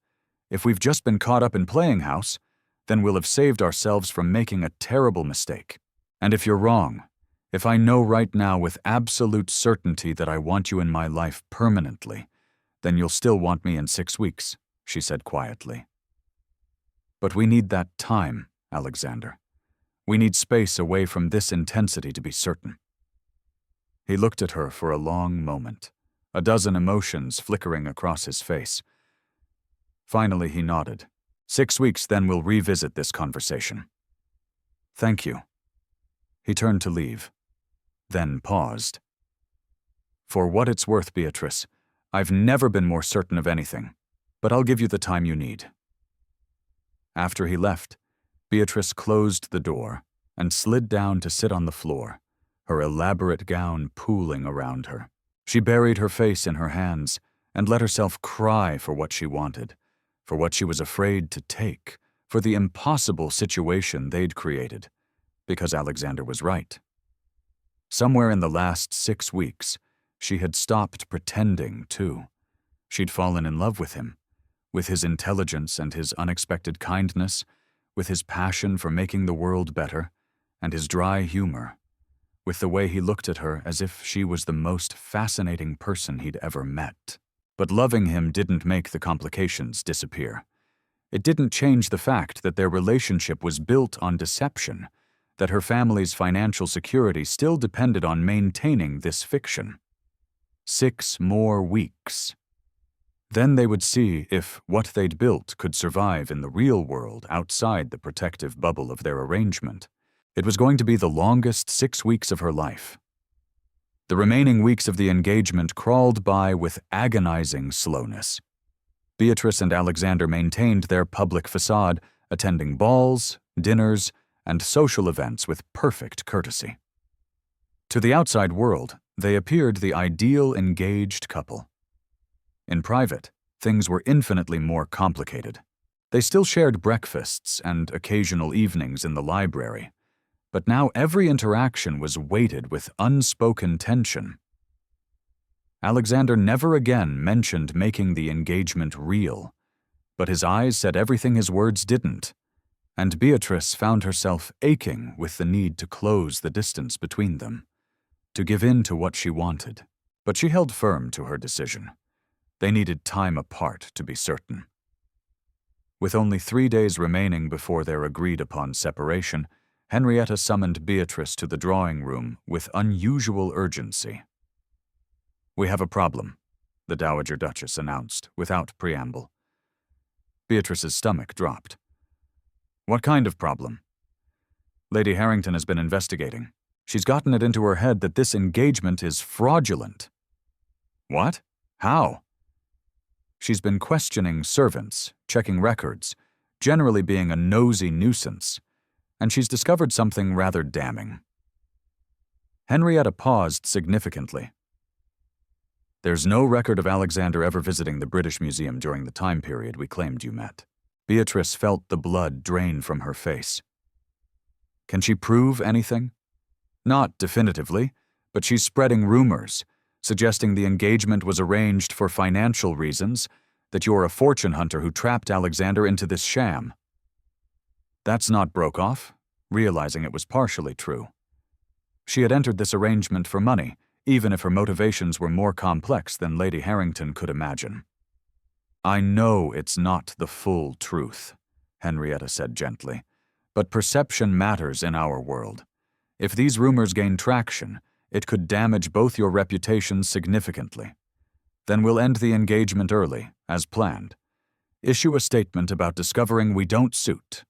if we've just been caught up in playing house, then we'll have saved ourselves from making a terrible mistake. And if you're wrong, if I know right now with absolute certainty that I want you in my life permanently, then you'll still want me in 6 weeks, she said quietly. But we need that time, Alexander. We need space away from this intensity to be certain. He looked at her for a long moment, a dozen emotions flickering across his face. Finally, he nodded. 6 weeks, then we'll revisit this conversation. Thank you. He turned to leave, then paused. For what it's worth, Beatrice, I've never been more certain of anything, but I'll give you the time you need. After he left, Beatrice closed the door and slid down to sit on the floor, her elaborate gown pooling around her. She buried her face in her hands and let herself cry for what she wanted, for what she was afraid to take, for the impossible situation they'd created, because Alexander was right. Somewhere in the last 6 weeks, she had stopped pretending, too. She'd fallen in love with him, with his intelligence and his unexpected kindness, with his passion for making the world better, and his dry humor, with the way he looked at her as if she was the most fascinating person he'd ever met. But loving him didn't make the complications disappear. It didn't change the fact that their relationship was built on deception, that her family's financial security still depended on maintaining this fiction. 6 more weeks. Then they would see if what they'd built could survive in the real world outside the protective bubble of their arrangement. It was going to be the longest 6 weeks of her life. The remaining weeks of the engagement crawled by with agonizing slowness. Beatrice and Alexander maintained their public facade, attending balls, dinners, and social events with perfect courtesy. To the outside world, they appeared the ideal engaged couple. In private, things were infinitely more complicated. They still shared breakfasts and occasional evenings in the library, but now every interaction was weighted with unspoken tension. Alexander never again mentioned making the engagement real, but his eyes said everything his words didn't, and Beatrice found herself aching with the need to close the distance between them, to give in to what she wanted. But she held firm to her decision. They needed time apart to be certain. With only 3 days remaining before their agreed-upon separation, Henrietta summoned Beatrice to the drawing room with unusual urgency. "We have a problem," the Dowager Duchess announced, without preamble. Beatrice's stomach dropped. "What kind of problem?" "Lady Harrington has been investigating. She's gotten it into her head that this engagement is fraudulent." "What? How?" "She's been questioning servants, checking records, generally being a nosy nuisance, and she's discovered something rather damning." Henrietta paused significantly. "There's no record of Alexander ever visiting the British Museum during the time period we claimed you met." Beatrice felt the blood drain from her face. "Can she prove anything?" "Not definitively, but she's spreading rumors, suggesting the engagement was arranged for financial reasons, that you're a fortune hunter who trapped Alexander into this sham." That's not broke off, realizing it was partially true. She had entered this arrangement for money, even if her motivations were more complex than Lady Harrington could imagine. "I know it's not the full truth," Henrietta said gently, "but perception matters in our world. If these rumors gain traction, it could damage both your reputations significantly. Then we'll end the engagement early, as planned. Issue a statement about discovering we don't suit.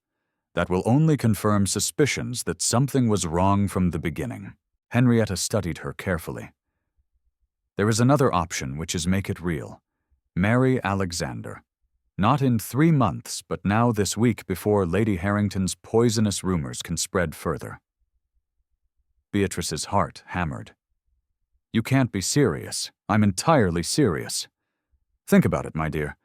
That will only confirm suspicions that something was wrong from the beginning." Henrietta studied her carefully. "There is another option, which is make it real. Marry Alexander. Not in 3 months, but now this week before Lady Harrington's poisonous rumors can spread further." Beatrice's heart hammered. "You can't be serious. I'm entirely serious. Think about it, my dear.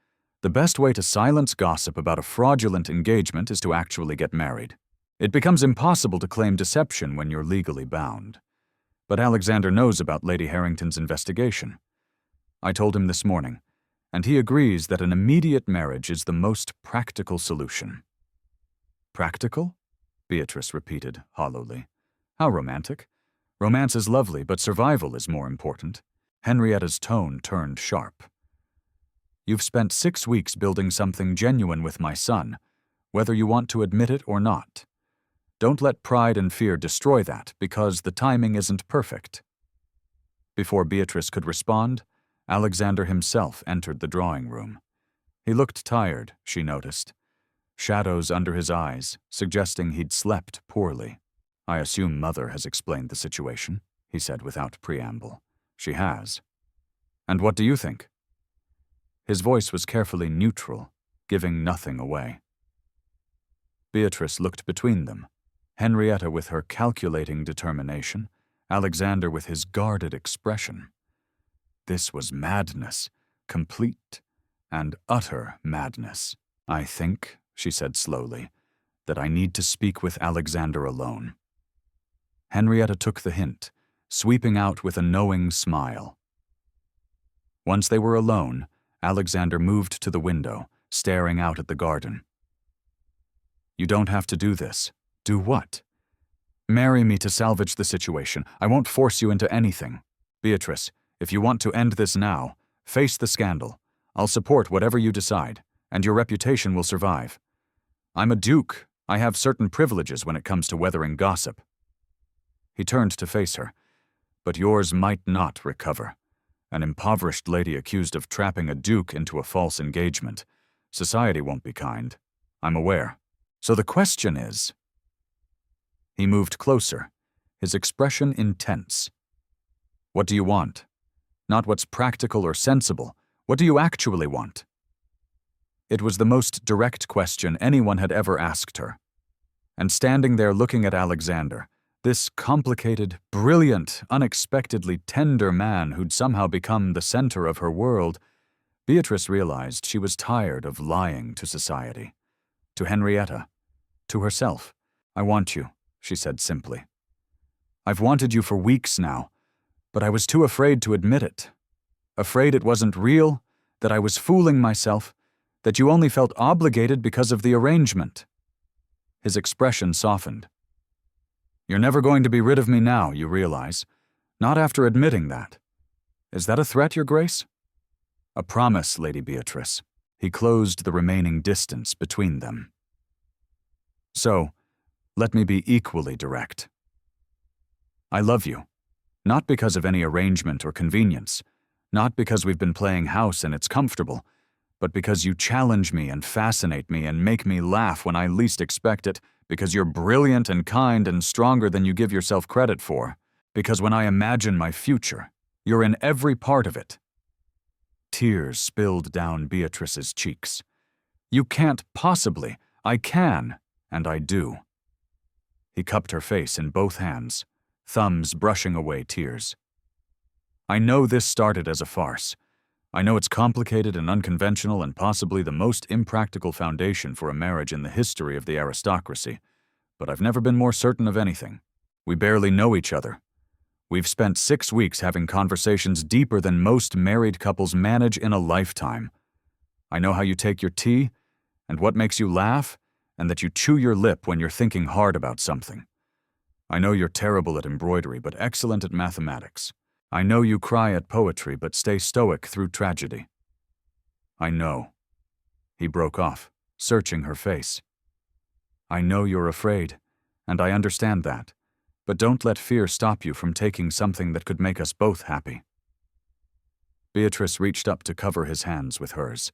The best way to silence gossip about a fraudulent engagement is to actually get married. It becomes impossible to claim deception when you're legally bound. But Alexander knows about Lady Harrington's investigation. I told him this morning, and he agrees that an immediate marriage is the most practical solution." "Practical?" Beatrice repeated hollowly. "How romantic. Romance is lovely, but survival is more important." Henrietta's tone turned sharp. "You've spent 6 weeks building something genuine with my son, whether you want to admit it or not. Don't let pride and fear destroy that, because the timing isn't perfect." Before Beatrice could respond, Alexander himself entered the drawing room. He looked tired, she noticed. Shadows under his eyes, suggesting he'd slept poorly. "I assume Mother has explained the situation," he said without preamble. "She has. And what do you think?" His voice was carefully neutral, giving nothing away. Beatrice looked between them, Henrietta with her calculating determination, Alexander with his guarded expression. This was madness, complete and utter madness. "I think," she said slowly, "that I need to speak with Alexander alone." Henrietta took the hint, sweeping out with a knowing smile. Once they were alone, Alexander moved to the window, staring out at the garden. "You don't have to do this." "Do what?" "Marry me to salvage the situation. I won't force you into anything. Beatrice, if you want to end this now, face the scandal. I'll support whatever you decide, and your reputation will survive. I'm a duke. I have certain privileges when it comes to weathering gossip." He turned to face her. "But yours might not recover. An impoverished lady accused of trapping a duke into a false engagement. Society won't be kind. I'm aware. So the question is..." He moved closer, his expression intense. "What do you want? Not what's practical or sensible. What do you actually want?" It was the most direct question anyone had ever asked her. And standing there looking at Alexander, this complicated, brilliant, unexpectedly tender man who'd somehow become the center of her world, Beatrice realized she was tired of lying to society, to Henrietta, to herself. "I want you," she said simply. "I've wanted you for weeks now, but I was too afraid to admit it. Afraid it wasn't real, that I was fooling myself, that you only felt obligated because of the arrangement." His expression softened. "You're never going to be rid of me now, you realize. Not after admitting that. Is that a threat, Your Grace?" "A promise, Lady Beatrice." He closed the remaining distance between them. "So, Let me be equally direct. I love you, not because of any arrangement or convenience, not because we've been playing house and it's comfortable, but because you challenge me and fascinate me and make me laugh when I least expect it, because you're brilliant and kind and stronger than you give yourself credit for, because when I imagine my future, you're in every part of it. Tears spilled down Beatrice's cheeks. You can't possibly. I can, and I do. He cupped her face in both hands, thumbs brushing away tears. I know this started as a farce. I know it's complicated and unconventional and possibly the most impractical foundation for a marriage in the history of the aristocracy, but I've never been more certain of anything. We barely know each other. We've spent 6 weeks having conversations deeper than most married couples manage in a lifetime. I know how you take your tea, and what makes you laugh, and that you chew your lip when you're thinking hard about something. I know you're terrible at embroidery, but excellent at mathematics. I know you cry at poetry, but stay stoic through tragedy. I know. He broke off, searching her face. I know you're afraid, and I understand that, but don't let fear stop you from taking something that could make us both happy. Beatrice reached up to cover his hands with hers.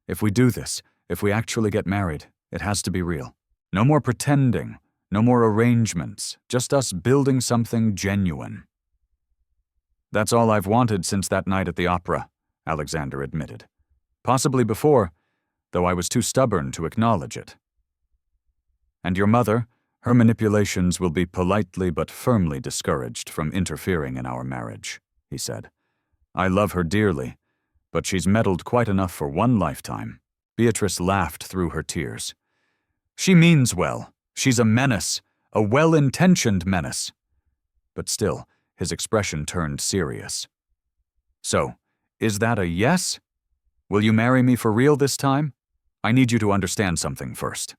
If we do this, if we actually get married, it has to be real. No more pretending, no more arrangements, just us building something genuine. That's all I've wanted since that night at the opera, Alexander admitted. Possibly before, though I was too stubborn to acknowledge it. And your mother, her manipulations will be politely but firmly discouraged from interfering in our marriage, he said. I love her dearly, but she's meddled quite enough for one lifetime. Beatrice laughed through her tears. She means well. She's a menace, a well-intentioned menace. But still, his expression turned serious. So, is that a yes? Will you marry me for real this time? I need you to understand something first.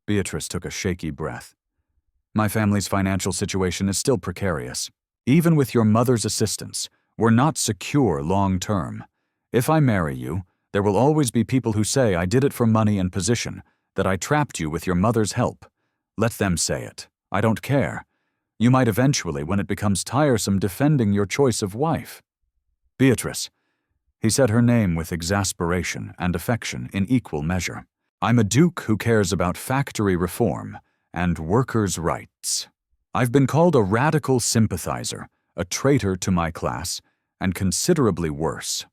Beatrice took a shaky breath. My family's financial situation is still precarious. Even with your mother's assistance, we're not secure long-term. If I marry you, there will always be people who say I did it for money and position, that I trapped you with your mother's help. Let them say it. I don't care. You might eventually, when it becomes tiresome, defending your choice of wife. Beatrice. He said her name with exasperation and affection in equal measure. I'm a duke who cares about factory reform and workers' rights. I've been called a radical sympathizer, a traitor to my class, and considerably worse.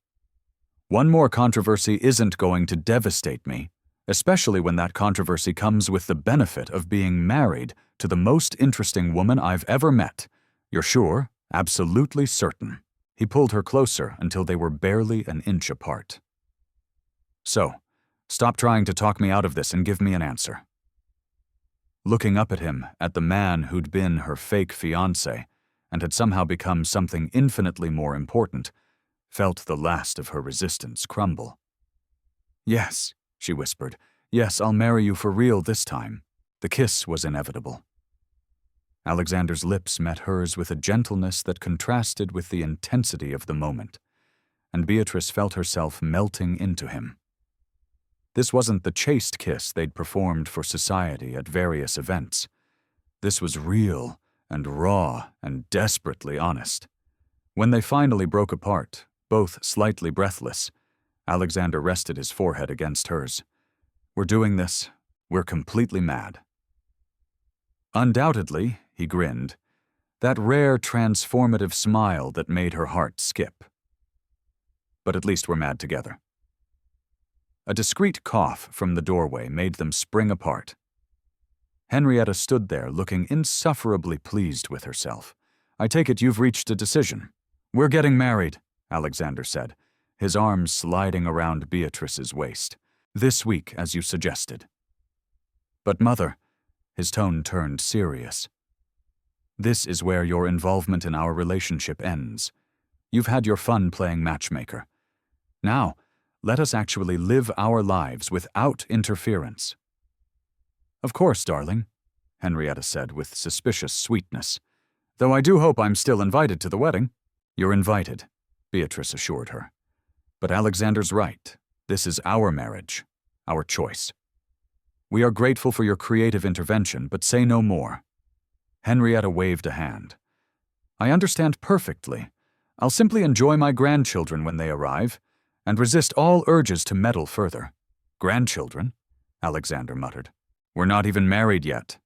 One more controversy isn't going to devastate me, especially when that controversy comes with the benefit of being married to the most interesting woman I've ever met. You're sure? Absolutely certain. He pulled her closer until they were barely an inch apart. So, stop trying to talk me out of this and give me an answer. Looking up at him, at the man who'd been her fake fiancé and had somehow become something infinitely more important, felt the last of her resistance crumble. Yes, she whispered. Yes, I'll marry you for real this time. The kiss was inevitable. Alexander's lips met hers with a gentleness that contrasted with the intensity of the moment, and Beatrice felt herself melting into him. This wasn't the chaste kiss they'd performed for society at various events. This was real and raw and desperately honest. When they finally broke apart, both slightly breathless, Alexander rested his forehead against hers. We're doing this. We're completely mad. Undoubtedly, he grinned, that rare transformative smile that made her heart skip. But at least we're mad together. A discreet cough from the doorway made them spring apart. Henrietta stood there looking insufferably pleased with herself. I take it you've reached a decision. We're getting married, Alexander said, his arms sliding around Beatrice's waist. This week, as you suggested. But mother, his tone turned serious. This is where your involvement in our relationship ends. You've had your fun playing matchmaker. Now, let us actually live our lives without interference. Of course, darling, Henrietta said with suspicious sweetness. Though I do hope I'm still invited to the wedding. You're invited, Beatrice assured her. But Alexander's right. This is our marriage, our choice. We are grateful for your creative intervention, but say no more." Henrietta waved a hand. "I understand perfectly. I'll simply enjoy my grandchildren when they arrive, and resist all urges to meddle further." "Grandchildren?" Alexander muttered. "We're not even married yet."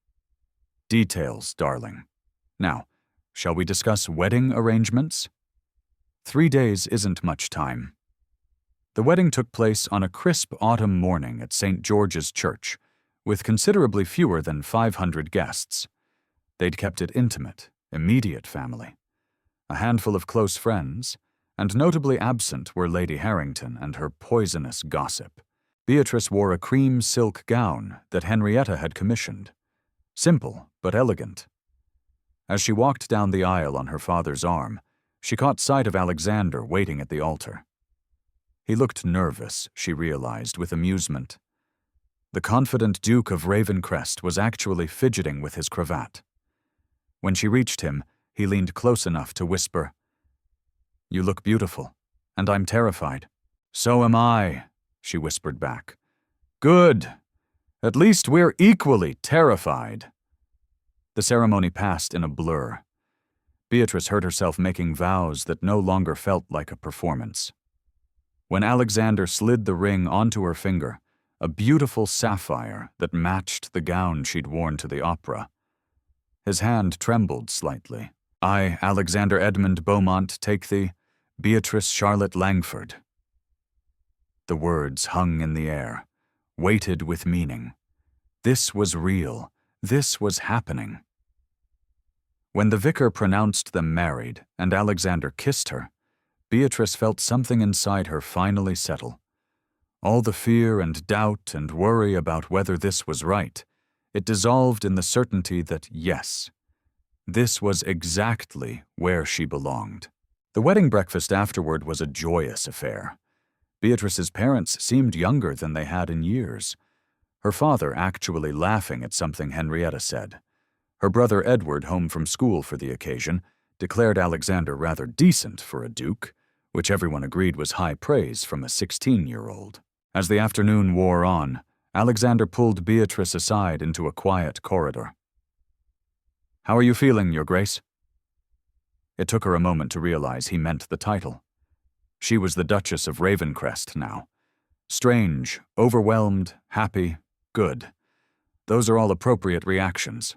"Details, darling. Now, shall we discuss wedding arrangements?" 3 days isn't much time. The wedding took place on a crisp autumn morning at St. George's Church, with considerably fewer than 500 guests. They'd kept it intimate, immediate family. A handful of close friends, and notably absent were Lady Harrington and her poisonous gossip. Beatrice wore a cream silk gown that Henrietta had commissioned. Simple, but elegant. As she walked down the aisle on her father's arm, she caught sight of Alexander waiting at the altar. He looked nervous, she realized with amusement. The confident Duke of Ravencrest was actually fidgeting with his cravat. When she reached him, he leaned close enough to whisper, "You look beautiful, and I'm terrified." "So am I," she whispered back. "Good. At least we're equally terrified." The ceremony passed in a blur. Beatrice heard herself making vows that no longer felt like a performance. When Alexander slid the ring onto her finger, a beautiful sapphire that matched the gown she'd worn to the opera, his hand trembled slightly. "I, Alexander Edmund Beaumont, take thee, Beatrice Charlotte Langford." The words hung in the air, weighted with meaning. This was real. This was happening. When the vicar pronounced them married and Alexander kissed her, Beatrice felt something inside her finally settle. All the fear and doubt and worry about whether this was right, it dissolved in the certainty that yes, this was exactly where she belonged. The wedding breakfast afterward was a joyous affair. Beatrice's parents seemed younger than they had in years, her father actually laughing at something Henrietta said. Her brother Edward, home from school for the occasion, declared Alexander rather decent for a duke, which everyone agreed was high praise from a 16-year-old. As the afternoon wore on, Alexander pulled Beatrice aside into a quiet corridor. "How are you feeling, Your Grace?" It took her a moment to realize he meant the title. She was the Duchess of Ravencrest now. Strange, overwhelmed, happy, good. Those are all appropriate reactions.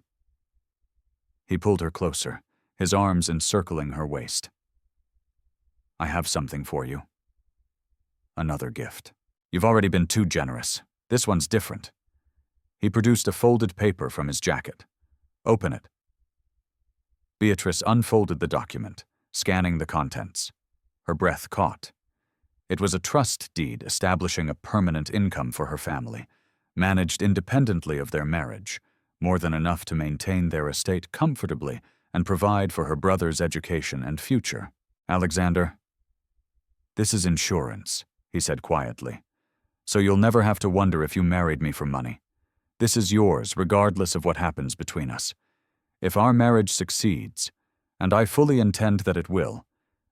He pulled her closer, his arms encircling her waist. "I have something for you. Another gift. You've already been too generous. This one's different." He produced a folded paper from his jacket. "Open it." Beatrice unfolded the document, scanning the contents. Her breath caught. It was a trust deed establishing a permanent income for her family, managed independently of their marriage, more than enough to maintain their estate comfortably and provide for her brother's education and future. "Alexander, this is insurance," he said quietly. "So you'll never have to wonder if you married me for money. This is yours, regardless of what happens between us. If our marriage succeeds, and I fully intend that it will,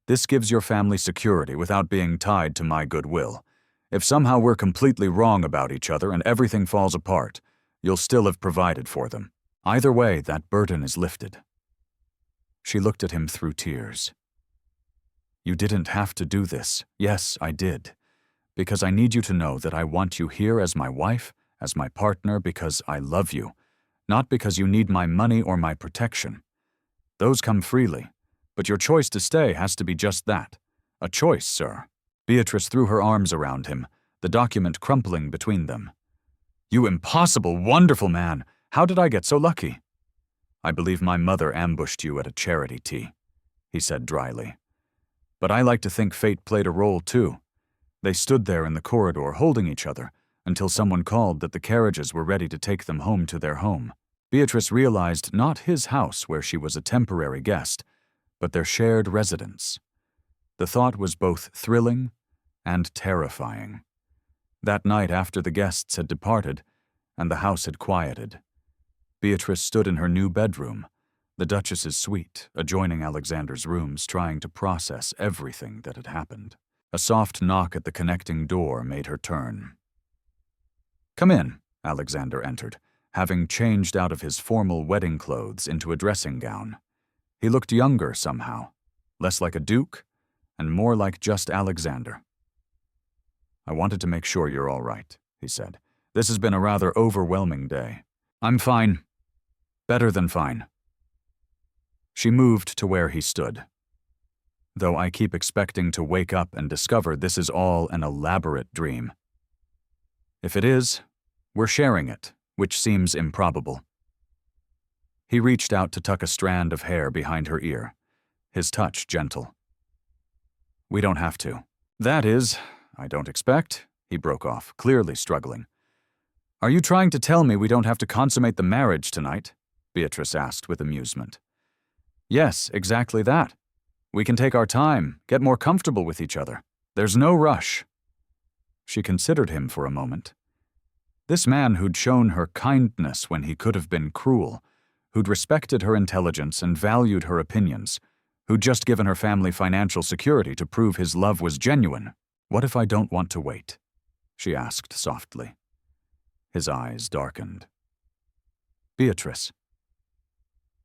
this gives your family security without being tied to my goodwill. If somehow we're completely wrong about each other and everything falls apart, you'll still have provided for them. Either way, that burden is lifted." She looked at him through tears. "You didn't have to do this. Yes, I did. Because I need you to know that I want you here as my wife, as my partner, because I love you, not because you need my money or my protection. Those come freely, but your choice to stay has to be just that, a choice, sir." Beatrice threw her arms around him, the document crumpling between them. "You impossible, wonderful man! How did I get so lucky?" "I believe my mother ambushed you at a charity tea," he said dryly. "But I like to think fate played a role too. They stood there in the corridor holding each other until someone called that the carriages were ready to take them home to their home." Beatrice realized not his house where she was a temporary guest, but their shared residence. The thought was both thrilling and terrifying. That night after the guests had departed and the house had quieted, Beatrice stood in her new bedroom, the Duchess's suite, adjoining Alexander's rooms, trying to process everything that had happened. A soft knock at the connecting door made her turn. "Come in," Alexander entered, having changed out of his formal wedding clothes into a dressing gown. He looked younger somehow, less like a duke, and more like just Alexander. "I wanted to make sure you're all right," he said. "This has been a rather overwhelming day." "I'm fine. Better than fine." She moved to where he stood. "Though I keep expecting to wake up and discover this is all an elaborate dream. If it is, we're sharing it, which seems improbable." He reached out to tuck a strand of hair behind her ear, his touch gentle. "We don't have to. That is, I don't expect," he broke off, clearly struggling. "Are you trying to tell me we don't have to consummate the marriage tonight?" Beatrice asked with amusement. "Yes, exactly that. We can take our time, get more comfortable with each other. There's no rush." She considered him for a moment. This man who'd shown her kindness when he could have been cruel, who'd respected her intelligence and valued her opinions, who'd just given her family financial security to prove his love was genuine. "What if I don't want to wait?" she asked softly. His eyes darkened. "Beatrice,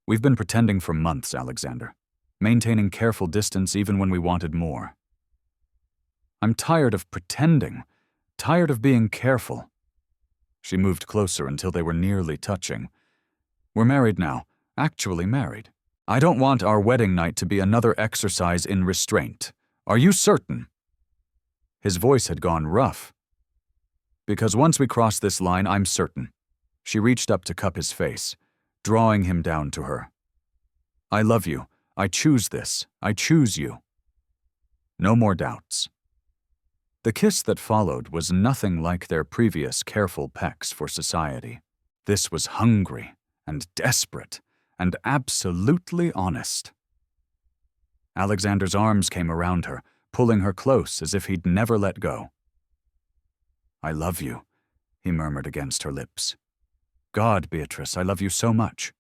we've been pretending for months, Alexander, maintaining careful distance even when we wanted more. I'm tired of pretending, tired of being careful." She moved closer until they were nearly touching. "We're married now, actually married. I don't want our wedding night to be another exercise in restraint. Are you certain?" His voice had gone rough. "Because once we cross this line, I'm certain." She reached up to cup his face, drawing him down to her. "I love you. I choose this. I choose you. No more doubts." The kiss that followed was nothing like their previous careful pecks for society. This was hungry and desperate and absolutely honest. Alexander's arms came around her, pulling her close as if he'd never let go. "I love you," he murmured against her lips. "God, Beatrice, I love you so much."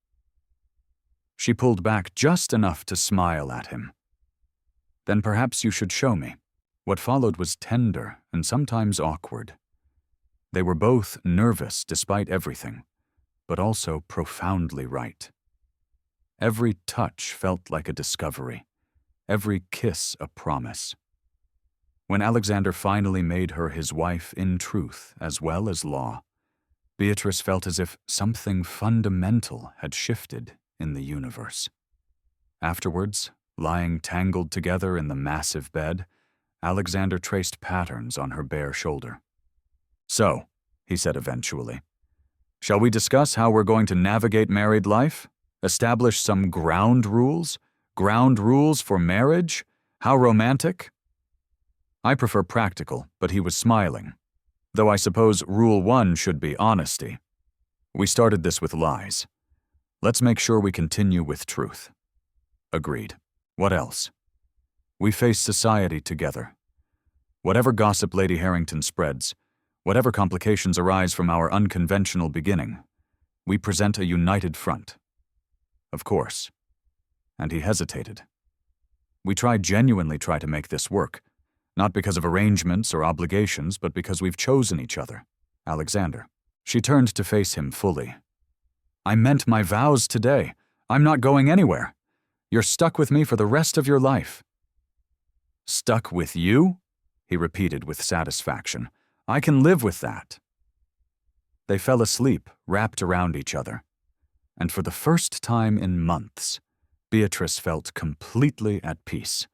She pulled back just enough to smile at him. "Then perhaps you should show me." What followed was tender and sometimes awkward. They were both nervous despite everything, but also profoundly right. Every touch felt like a discovery, every kiss a promise. When Alexander finally made her his wife in truth as well as law, Beatrice felt as if something fundamental had shifted in the universe. Afterwards, lying tangled together in the massive bed, Alexander traced patterns on her bare shoulder. "So," he said eventually, "shall we discuss how we're going to navigate married life? Establish some ground rules? Ground rules for marriage? How romantic?" I prefer practical, but he was smiling. Though I suppose rule 1 should be honesty. We started this with lies. Let's make sure we continue with truth. Agreed. What else? We face society together. Whatever gossip Lady Harrington spreads, whatever complications arise from our unconventional beginning, we present a united front. Of course. And he hesitated. We genuinely try to make this work, not because of arrangements or obligations, but because we've chosen each other. Alexander. She turned to face him fully. "I meant my vows today. I'm not going anywhere. You're stuck with me for the rest of your life." "Stuck with you?" he repeated with satisfaction. "I can live with that." They fell asleep, wrapped around each other. And for the first time in months, Beatrice felt completely at peace.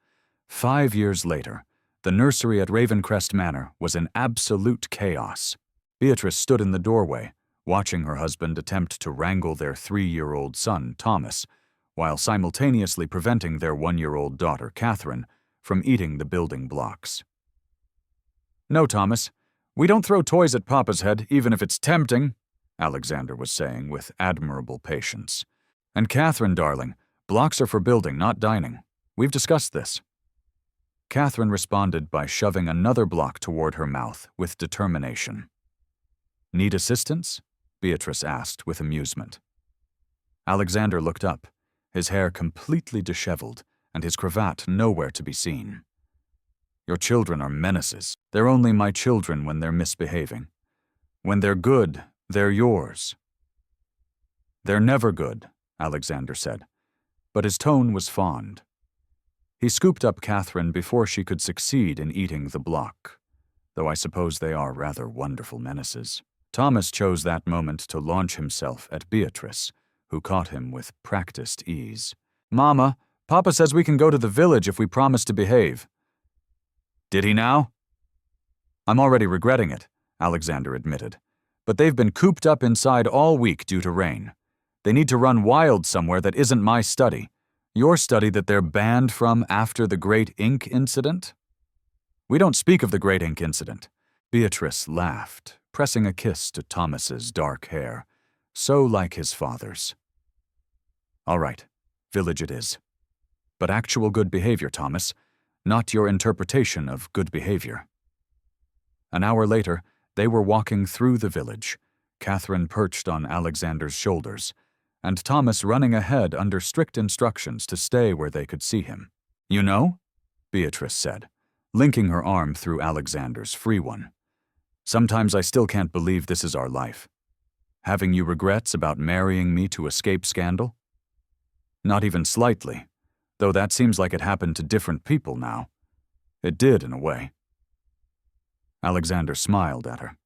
5 years later, the nursery at Ravencrest Manor was in absolute chaos. Beatrice stood in the doorway, watching her husband attempt to wrangle their 3-year-old son, Thomas, while simultaneously preventing their 1-year-old daughter, Catherine, from eating the building blocks. "No, Thomas, we don't throw toys at Papa's head, even if it's tempting," Alexander was saying with admirable patience. "And Catherine, darling, blocks are for building, not dining. We've discussed this." Catherine responded by shoving another block toward her mouth with determination. "Need assistance?" Beatrice asked with amusement. Alexander looked up, his hair completely disheveled and his cravat nowhere to be seen. "Your children are menaces. They're only my children when they're misbehaving. When they're good, They're yours. They're never good, Alexander said, but his tone was fond. He scooped up Catherine before she could succeed in eating the block, though I suppose they are rather wonderful menaces. Thomas chose that moment to launch himself at Beatrice, who caught him with practiced ease. Mama, Papa says we can go to the village if we promise to behave. Did he now? I'm already regretting it, Alexander admitted, but they've been cooped up inside all week due to rain. They need to run wild somewhere that isn't my study. Your study that they're banned from after the Great Ink Incident? We don't speak of the Great Ink Incident. Beatrice laughed, pressing a kiss to Thomas's dark hair, so like his father's. All right, village it is. But actual good behavior, Thomas, not your interpretation of good behavior. An hour later, they were walking through the village, Catherine perched on Alexander's shoulders, and Thomas running ahead under strict instructions to stay where they could see him. You know, Beatrice said, linking her arm through Alexander's free one. Sometimes I still can't believe this is our life. Having you regrets about marrying me to escape scandal? Not even slightly, though that seems like it happened to different people now. It did, in a way. Alexander smiled at her.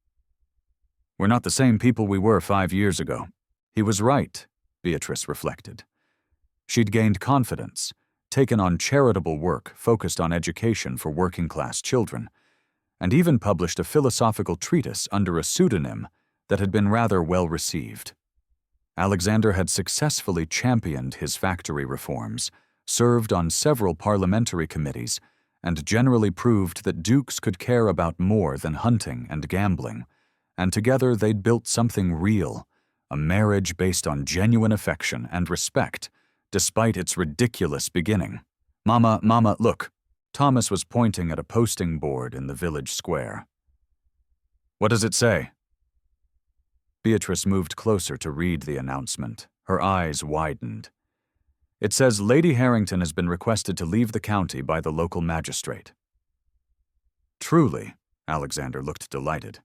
We're not the same people we were 5 years ago. He was right, Beatrice reflected. She'd gained confidence, taken on charitable work focused on education for working-class children, and even published a philosophical treatise under a pseudonym that had been rather well received. Alexander had successfully championed his factory reforms, served on several parliamentary committees, and generally proved that dukes could care about more than hunting and gambling, and together they'd built something real, a marriage based on genuine affection and respect, despite its ridiculous beginning. Mama, look. Thomas was pointing at a posting board in the village square. What does it say? Beatrice moved closer to read the announcement. Her eyes widened. It says Lady Harrington has been requested to leave the county by the local magistrate. Truly, Alexander looked delighted.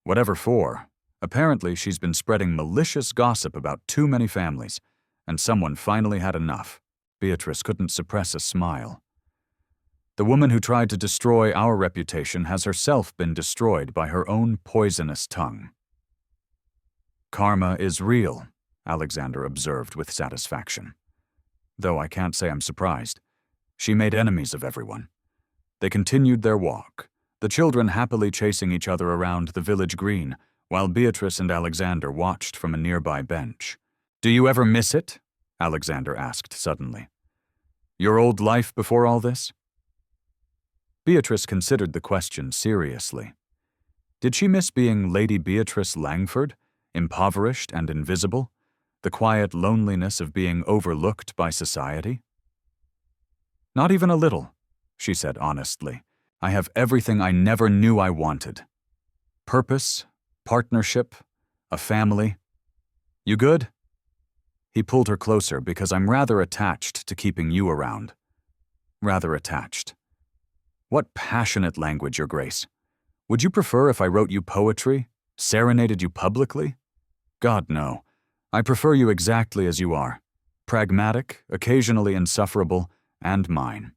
Whatever for. Apparently she's been spreading malicious gossip about too many families, and someone finally had enough. Beatrice couldn't suppress a smile. The woman who tried to destroy our reputation has herself been destroyed by her own poisonous tongue. Karma is real, Alexander observed with satisfaction. Though I can't say I'm surprised. She made enemies of everyone. They continued their walk, the children happily chasing each other around the village green, while Beatrice and Alexander watched from a nearby bench. Do you ever miss it? Alexander asked suddenly. Your old life before all this? Beatrice considered the question seriously. Did she miss being Lady Beatrice Langford, impoverished and invisible, the quiet loneliness of being overlooked by society? Not even a little, she said honestly. I have everything I never knew I wanted. Purpose, partnership, a family. You good? He pulled her closer because I'm rather attached to keeping you around. Rather attached. What passionate language, Your Grace. Would you prefer if I wrote you poetry, serenaded you publicly? God, no. I prefer you exactly as you are. Pragmatic, occasionally insufferable, and mine.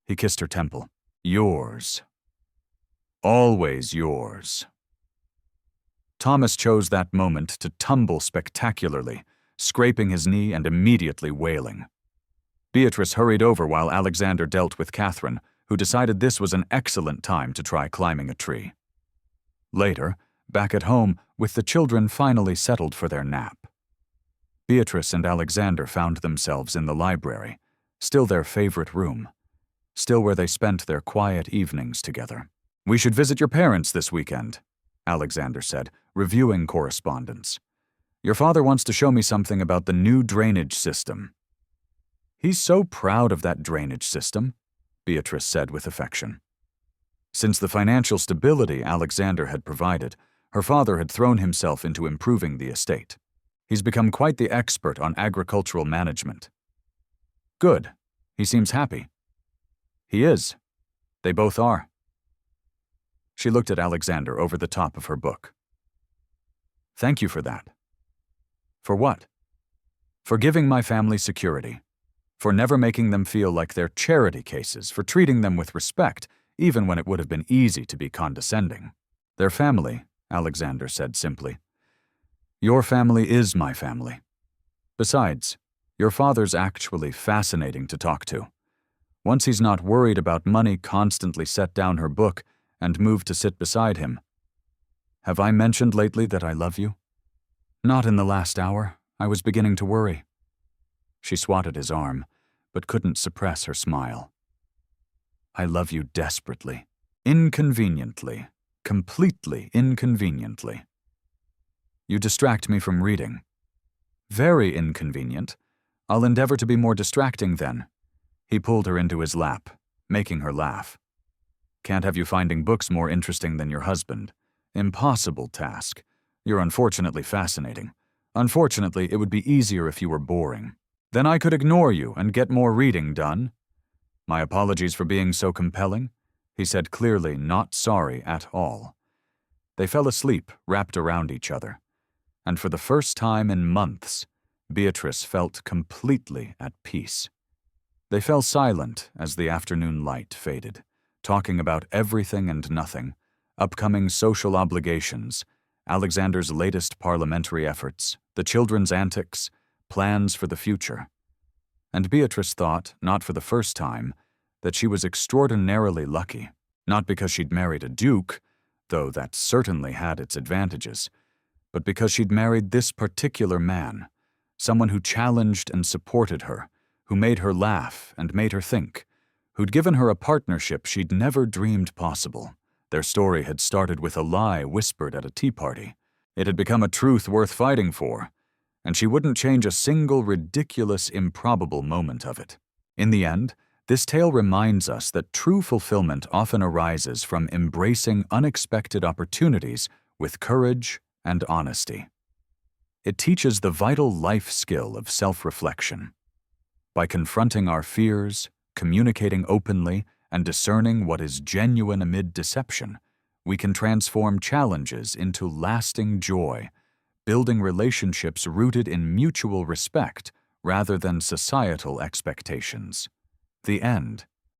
He kissed her temple. Yours. Always yours. Thomas chose that moment to tumble spectacularly, scraping his knee and immediately wailing. Beatrice hurried over while Alexander dealt with Catherine, who decided this was an excellent time to try climbing a tree. Later, back at home, with the children finally settled for their nap, Beatrice and Alexander found themselves in the library, still their favorite room, still where they spent their quiet evenings together. We should visit your parents this weekend, Alexander said, reviewing correspondence. Your father wants to show me something about the new drainage system. He's so proud of that drainage system, Beatrice said with affection. Since the financial stability Alexander had provided, her father had thrown himself into improving the estate. He's become quite the expert on agricultural management. Good. He seems happy. He is. They both are. She looked at Alexander over the top of her book. Thank you for that. For what? For giving my family security. For never making them feel like they're charity cases, for treating them with respect, even when it would have been easy to be condescending. Their family, Alexander said simply. Your family is my family. Besides, your father's actually fascinating to talk to. Once he's not worried about money, constantly set down her book and moved to sit beside him. Have I mentioned lately that I love you? Not in the last hour. I was beginning to worry. She swatted his arm, but couldn't suppress her smile. I love you desperately. Inconveniently. Completely inconveniently. You distract me from reading. Very inconvenient. I'll endeavor to be more distracting then. He pulled her into his lap, making her laugh. Can't have you finding books more interesting than your husband. Impossible task. You're unfortunately fascinating. Unfortunately, it would be easier if you were boring. Then I could ignore you and get more reading done. My apologies for being so compelling, he said clearly, not sorry at all. They fell asleep, wrapped around each other. And for the first time in months, Beatrice felt completely at peace. They fell silent as the afternoon light faded, talking about everything and nothing, upcoming social obligations, Alexander's latest parliamentary efforts, the children's antics, plans for the future. And Beatrice thought, not for the first time, that she was extraordinarily lucky, not because she'd married a duke, though that certainly had its advantages, but because she'd married this particular man, someone who challenged and supported her, who made her laugh and made her think, who'd given her a partnership she'd never dreamed possible. Their story had started with a lie whispered at a tea party. It had become a truth worth fighting for, and she wouldn't change a single ridiculous, improbable moment of it. In the end, this tale reminds us that true fulfillment often arises from embracing unexpected opportunities with courage and honesty. It teaches the vital life skill of self-reflection. By confronting our fears, communicating openly, and discerning what is genuine amid deception, we can transform challenges into lasting joy, building relationships rooted in mutual respect rather than societal expectations. The end.